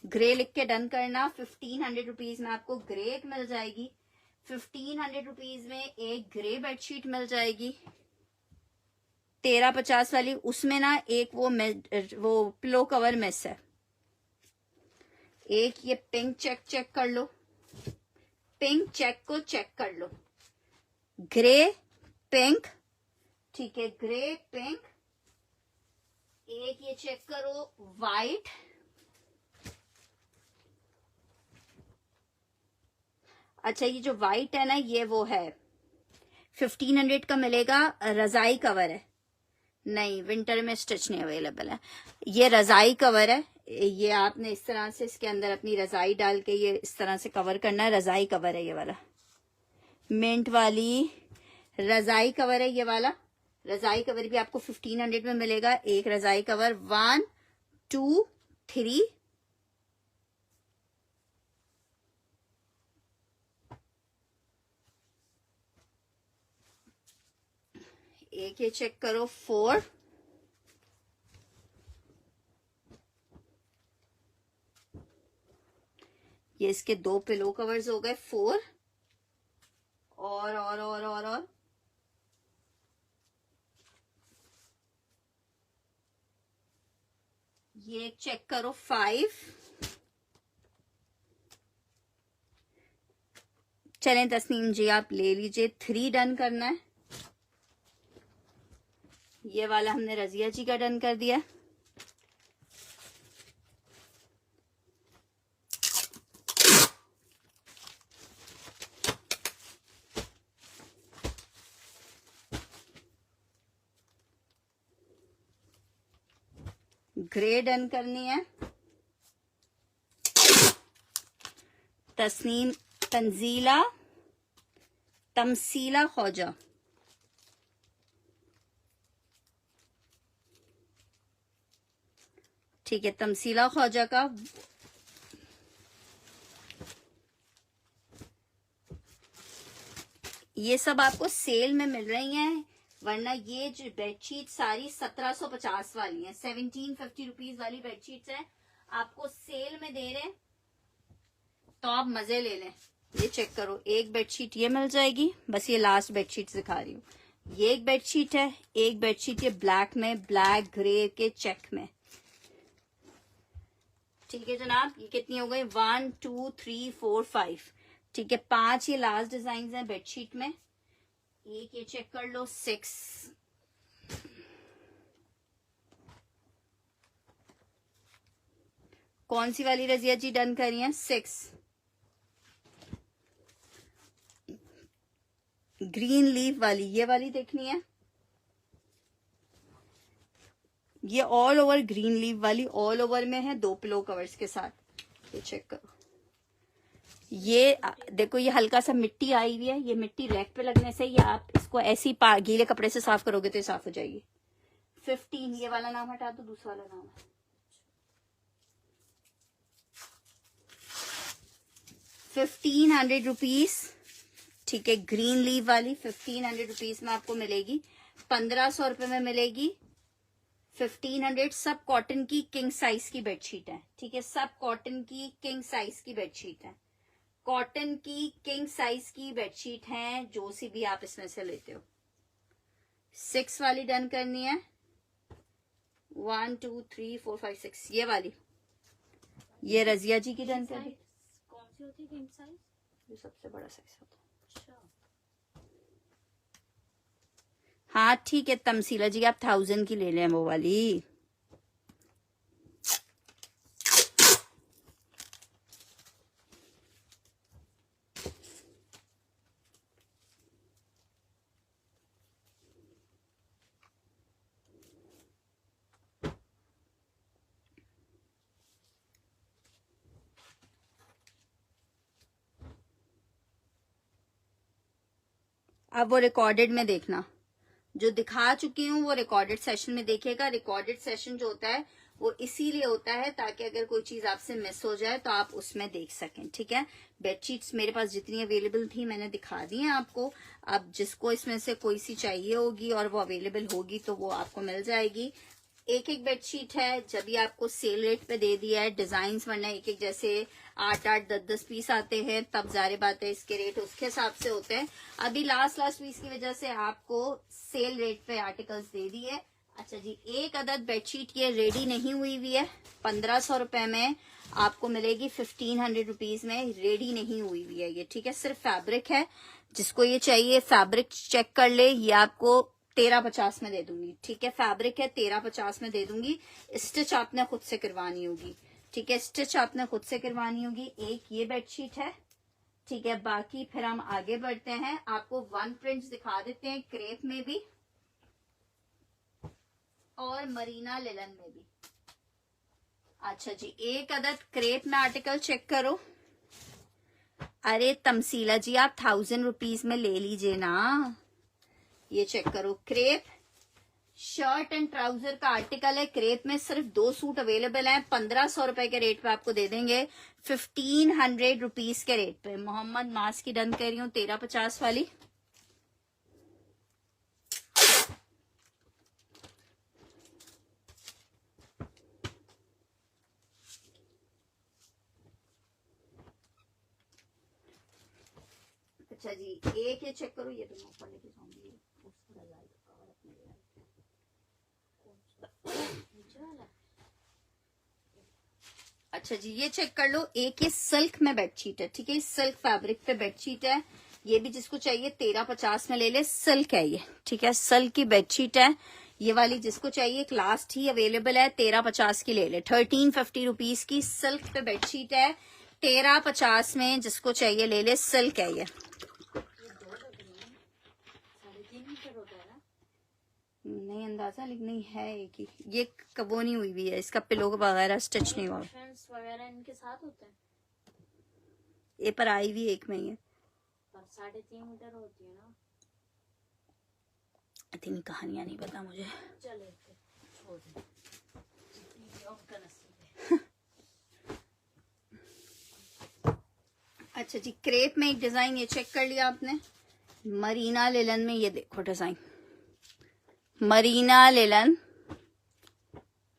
ग्रे लिख के डन करना। 1500 रुपीज में आपको ग्रे एक मिल जाएगी। 1500 रुपीज में एक ग्रे बेडशीट मिल जाएगी। 1350 वाली, उसमें ना एक वो पिलो कवर मिस है। एक ये पिंक चेक कर लो। पिंक चेक को चेक कर लो। ग्रे पिंक, ठीक है, ग्रे पिंक। एक ये चेक करो, वाइट। अच्छा, ये जो वाइट है ना, ये वो है 1500 का मिलेगा। रजाई कवर है। नहीं, विंटर में स्टिच नहीं अवेलेबल है। ये रजाई कवर है। ये आपने इस तरह से इसके अंदर अपनी रजाई डाल के ये इस तरह से कवर करना है। रजाई कवर है ये वाला। मिंट वाली रजाई कवर है ये वाला। रजाई कवर भी आपको 1500 में मिलेगा। एक रजाई कवर 1 2 3 एक ये चेक करो, 4 ये इसके 2 पिलो कवर्स हो गए। 4 और ये एक चेक करो, 5। चलें तस्नीम जी, आप ले लीजिए। 3 डन करना है। ये वाला हमने रजिया जी का डन कर दिया। ग्रे डन करनी है। तस्नीम तमसीला ख्वाजा, ठीक है, तमसीला ख्वाजा का। ये सब आपको सेल में मिल रही हैं, वरना ये जो बेडशीट सारी 1750 वाली हैं। 1750 रुपीज वाली बेडशीट्स हैं, आपको सेल में दे रहे हैं, तो आप मजे ले लें। ये चेक करो, एक बेडशीट ये मिल जाएगी। बस ये लास्ट बेडशीट दिखा रही हूँ। ये एक बेडशीट है। एक बेडशीट ये ब्लैक में, ब्लैक ग्रे के चेक में। ठीक है जनाब, ये कितनी हो गई? 1 2 3 4 5। ठीक है, 5 ये लास्ट डिजाइन हैं बेडशीट में। एक ये चेक कर लो, 6। कौन सी वाली रजिया जी डन करी है? 6 ग्रीन लीफ वाली, ये वाली देखनी है। ये ऑल ओवर ग्रीन लीफ वाली, ऑल ओवर में है, 2 पिलो कवर्स के साथ। ये चेक करो। ये देखो, ये हल्का सा मिट्टी आई हुई है। ये मिट्टी रैक पे लगने से, ये आप इसको ऐसी गीले कपड़े से साफ करोगे तो साफ हो जाएगी। 15, ये वाला नाम हटा दो, दूसरा वाला नाम है 1500 रुपीज। ठीक है, ग्रीन लीव वाली 1500 रुपीज में आपको मिलेगी, 1500 रुपए में मिलेगी 1500। सब कॉटन की किंग साइज की बेडशीट है। ठीक है, सब कॉटन की किंग साइज की बेडशीट है, कॉटन की किंग साइज की बेडशीट है, जो सी भी आप इसमें से लेते हो। 6 वाली डन करनी है, 1 2 3 4 5 6, ये वाली, ये रजिया जी की डन कर दी। कौन सी होती है किंग साइज? जो सबसे बड़ा साइज होता है। अच्छा, हाँ ठीक है तमसीला जी, आप 1000 की ले लें वो वाली। अब वो रिकॉर्डेड में देखना, जो दिखा चुकी हूँ वो रिकॉर्डेड सेशन में देखिएगा। रिकॉर्डेड सेशन जो होता है वो इसीलिए होता है ताकि अगर कोई चीज आपसे मिस हो जाए तो आप उसमें देख सकें। ठीक है, बेडशीट्स मेरे पास जितनी अवेलेबल थी मैंने दिखा दी हैं आपको। अब जिसको इसमें से कोई सी चाहिए होगी और वो अवेलेबल होगी तो वो आपको मिल जाएगी। एक एक बेडशीट है, जब भी आपको सेल रेट पे दे दिया है डिजाइन, वरना एक एक जैसे 8-8 10-10 पीस आते हैं तब जारी बात है इसके रेट उसके हिसाब से होते हैं। अभी लास्ट पीस की वजह से आपको सेल रेट पे आर्टिकल्स दे दिए। अच्छा जी, एक अदद बेडशीट ये रेडी नहीं हुई है, 1500 रुपए में आपको मिलेगी, 1500 रुपीज में रेडी नहीं हुई है ये। ठीक है, सिर्फ फैब्रिक है, जिसको ये चाहिए फैब्रिक चेक कर ले, ये आपको 1350 में दे दूंगी। ठीक है, फैब्रिक है 1350 में दे दूंगी। स्टिच आपने खुद से करवानी होगी। ठीक है, स्टिच आपने खुद से करवानी होगी। एक ये बेडशीट है। ठीक है, बाकी फिर हम आगे बढ़ते हैं, आपको 1 प्रिंट्स दिखा देते हैं, क्रेप में भी और मरीना लिलन में भी। अच्छा जी, एक अदद क्रेप में आर्टिकल चेक करो। अरे तमसीला जी, आप 1000 रुपीज में ले लीजिए ना। ये चेक करो, क्रेप शर्ट एंड ट्राउजर का आर्टिकल है। क्रेप में सिर्फ 2 सूट अवेलेबल हैं, 1500 रुपए के रेट पे आपको दे देंगे, 1500 रुपीज के रेट पे। मोहम्मद मास की डन कर रही हूँ 1350 वाली। अच्छा जी, एक ये चेक करो, ये तो मैं ऊपर लेके जाऊंगी। अच्छा जी, ये चेक कर लो, एक ये सिल्क में बेडशीट है। ठीक है, सिल्क फैब्रिक पे बेडशीट है, ये भी जिसको चाहिए 1350 में ले ले। सिल्क है ये। ठीक है, सिल्क की बेडशीट है ये वाली, जिसको चाहिए एक लास्ट ही अवेलेबल है, 1350 की ले ले। 1350 रुपीज की सिल्क पे बेडशीट है, 1350 में जिसको चाहिए ले ले। सिल्क है ये। नहीं अंदाजा, लेकिन नहीं है एक ही। ये कबो नहीं हुई भी है, इसका पिलो वगैरह स्टिच नहीं हुआ वगैरह इनके साथ होते हैं। ये पर आई भी एक में ही है, पर 3.5 मीटर होती है ना। इतनी कहानियां नहीं पता मुझे। चले छोड़ दे, जितनी भी उनका नसीब है। अच्छा जी, क्रेप में एक डिजाइन ये चेक कर लिया आपने, मरीना लिलन में। ये देखो डिजाइन, मरीना लिलन,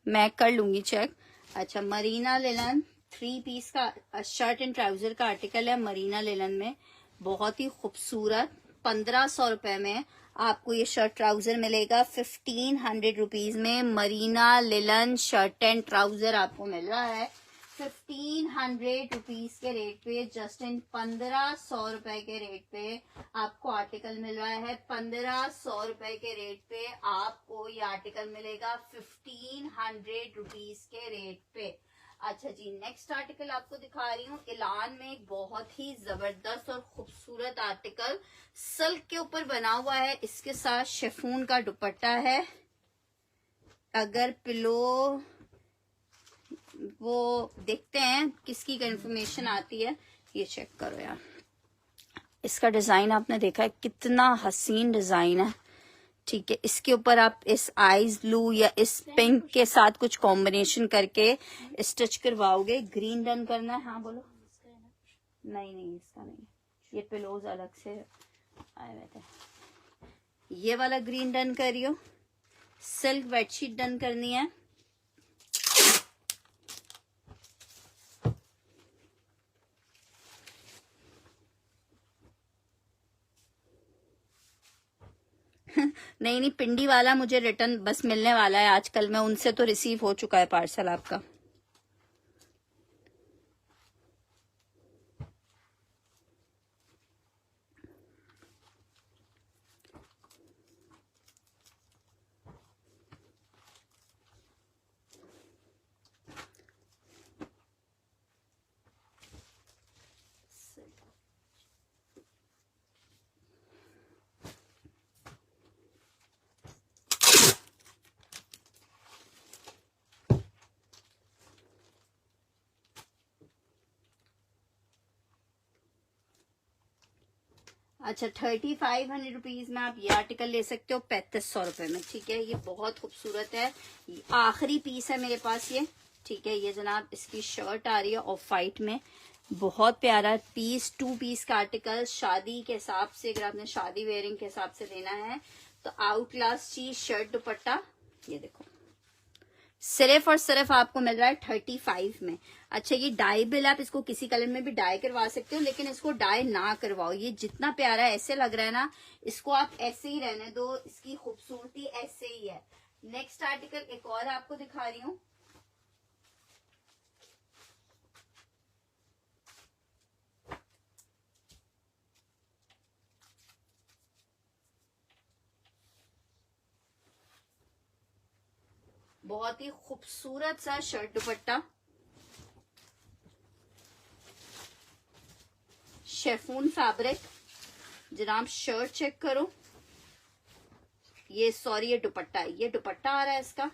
मैं कर लूंगी चेक। अच्छा, मरीना लिलन 3 पीस का शर्ट एंड ट्राउजर का आर्टिकल है, मरीना लिलन में, बहुत ही खूबसूरत। 1500 रुपए में आपको ये शर्ट ट्राउजर मिलेगा, 1500 रुपीज में Marina linen shirt and trouser आपको मिल रहा है 1500 रुपीज के रेट पे। जस्ट इन 1500 रुपए के रेट पे आपको आर्टिकल मिल रहा है। 1500 रुपए के रेट पे आपको ये आर्टिकल मिलेगा 1500 रुपीज के रेट पे। अच्छा जी, नेक्स्ट आर्टिकल आपको दिखा रही हूँ, इलान में एक बहुत ही जबरदस्त और खूबसूरत आर्टिकल सिल्क के ऊपर बना हुआ है, इसके साथ शिफॉन का दुपट्टा है। अगर पिलो वो देखते हैं किसकी कंफर्मेशन आती है, ये चेक करो यार, इसका डिजाइन आपने देखा है, कितना हसीन डिजाइन है। ठीक है, इसके ऊपर आप इस आइज ब्लू या इस पिंक के साथ कुछ कॉम्बिनेशन करके स्टिच करवाओगे। ग्रीन डन करना है? हाँ बोलो। नहीं नहीं, इसका नहीं, ये पिलोज अलग से आए हुए थे। ये वाला ग्रीन डन करियो। सिल्क बेडशीट डन करनी है। नहीं नहीं, पिंडी वाला मुझे रिटर्न बस मिलने वाला है आजकल में, उनसे तो रिसीव हो चुका है पार्सल आपका। अच्छा, 3500 रुपीज में आप ये आर्टिकल ले सकते हो 3500 रुपए में। ठीक है, ये बहुत खूबसूरत है, आखिरी पीस है मेरे पास ये। ठीक है, ये जनाब इसकी शर्ट आ रही है ऑफ वाइट में, बहुत प्यारा पीस, 2 पीस का आर्टिकल। शादी के हिसाब से, अगर आपने शादी वेयरिंग के हिसाब से लेना है तो आउट क्लास चीज, शर्ट दुपट्टा। ये देखो, सिर्फ और सिर्फ आपको मिल रहा है 35 में। अच्छा, ये डाई बिल, आप इसको किसी कलर में भी डाई करवा सकते हो, लेकिन इसको डाई ना करवाओ। ये जितना प्यारा ऐसे लग रहा है ना, इसको आप ऐसे ही रहने दो, इसकी खूबसूरती ऐसे ही है। नेक्स्ट आर्टिकल एक और आपको दिखा रही हूँ। बहुत ही खूबसूरत सा शर्ट दुपट्टा, शेफून फैब्रिक। जनाब शर्ट चेक करो, ये सॉरी ये दुपट्टा है, ये दुपट्टा आ रहा है इसका,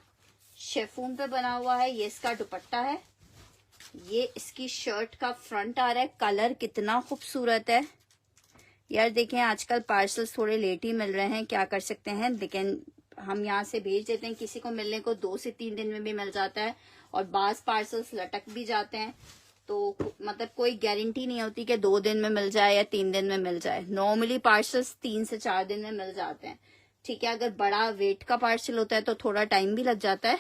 शेफून पे बना हुआ है, ये इसका दुपट्टा है। ये इसकी शर्ट का फ्रंट आ रहा है। कलर कितना खूबसूरत है यार। देखें, आजकल पार्सल्स थोड़े लेट ही मिल रहे हैं, क्या कर सकते हैं, लेकिन हम यहाँ से भेज देते हैं। किसी को मिलने को 2 से 3 दिन में भी मिल जाता है, और बाज पार्सल्स लटक भी जाते हैं, तो मतलब कोई गारंटी नहीं होती कि 2 दिन में मिल जाए या 3 दिन में मिल जाए। नॉर्मली पार्सल्स 3 से 4 दिन में मिल जाते हैं। ठीक है, अगर बड़ा वेट का पार्सल होता है तो थोड़ा टाइम भी लग जाता है,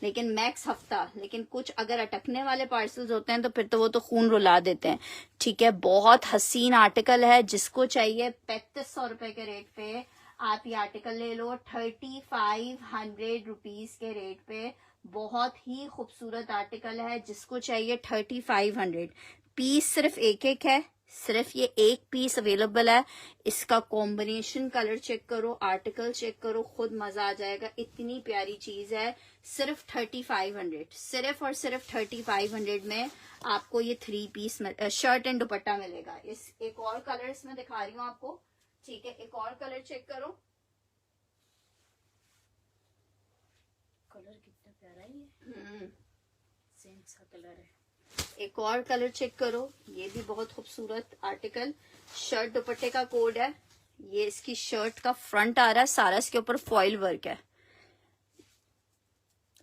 लेकिन मैक्स हफ्ता। लेकिन कुछ अगर अटकने वाले पार्सल्स होते हैं तो फिर तो वो तो खून रुला देते हैं। ठीक है, बहुत हसीन आर्टिकल है, जिसको चाहिए 3500 रुपए के रेट पे आप ये आर्टिकल ले लो, 3500 रुपीज के रेट पे। बहुत ही खूबसूरत आर्टिकल है, जिसको चाहिए 3500। पीस सिर्फ एक है, सिर्फ ये एक पीस अवेलेबल है। इसका कॉम्बिनेशन कलर चेक करो, आर्टिकल चेक करो, खुद मजा आ जाएगा। इतनी प्यारी चीज है, सिर्फ 3500, सिर्फ और सिर्फ 3500 में आपको ये 3 पीस शर्ट एंड दुपट्टा मिलेगा। इस एक और कलर इसमें दिखा रही हूँ आपको। ठीक है, एक और कलर चेक करो, कलर कितना प्यारा है, ये सेम सा कलर है। एक और कलर चेक करो, ये भी बहुत खूबसूरत आर्टिकल। शर्ट दुपट्टे का कोड है, ये इसकी शर्ट का फ्रंट आ रहा है, सारा इसके ऊपर फॉइल वर्क है।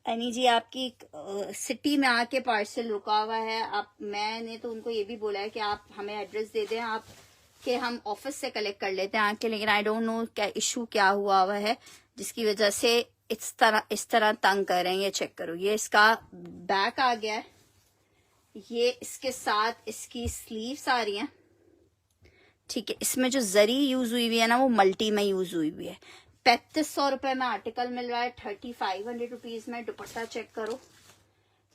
एनी जी आपकी सिटी में आके पार्सल रुका हुआ है, आप, मैंने तो उनको ये भी बोला है कि आप हमें एड्रेस दे दें, आप कि हम ऑफिस से कलेक्ट कर लेते हैं आके, लेकिन आई डोंट नो क्या इशू क्या हुआ है जिसकी वजह से इस तरह तंग कर रहे हैं। ये चेक करो, ये इसका बैक आ गया है, ये इसके साथ इसकी स्लीव्स आ रही हैं। ठीक है, इसमें जो जरी यूज हुई हुई है ना, वो मल्टी में यूज हुई हुई है। 3500 रुपए में आर्टिकल मिल रहा है, 3500 रुपीज में। दुपट्टा चेक करो,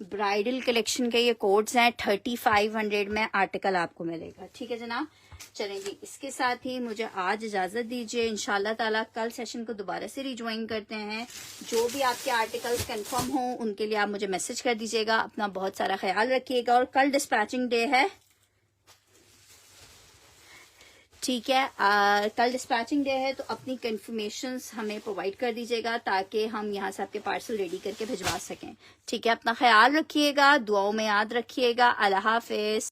ब्राइडल कलेक्शन के ये कोड्स हैं, 3500 में आर्टिकल आपको मिलेगा। ठीक है जनाब, चलें जी, इसके साथ ही मुझे आज इजाजत दीजिए। इंशाल्लाह ताला कल सेशन को दोबारा से रिज्वाइन करते हैं। जो भी आपके आर्टिकल्स कंफर्म हो उनके लिए आप मुझे मैसेज कर दीजिएगा। अपना बहुत सारा ख्याल रखिएगा, और कल डिस्पैचिंग डे है। ठीक है, कल डिस्पैचिंग डे है, तो अपनी कंफर्मेशंस हमें प्रोवाइड कर दीजिएगा ताकि हम यहाँ से आपके पार्सल रेडी करके भिजवा सकें। ठीक है, अपना ख्याल रखिएगा, दुआओं में याद रखिएगा। अल्लाह हाफिज।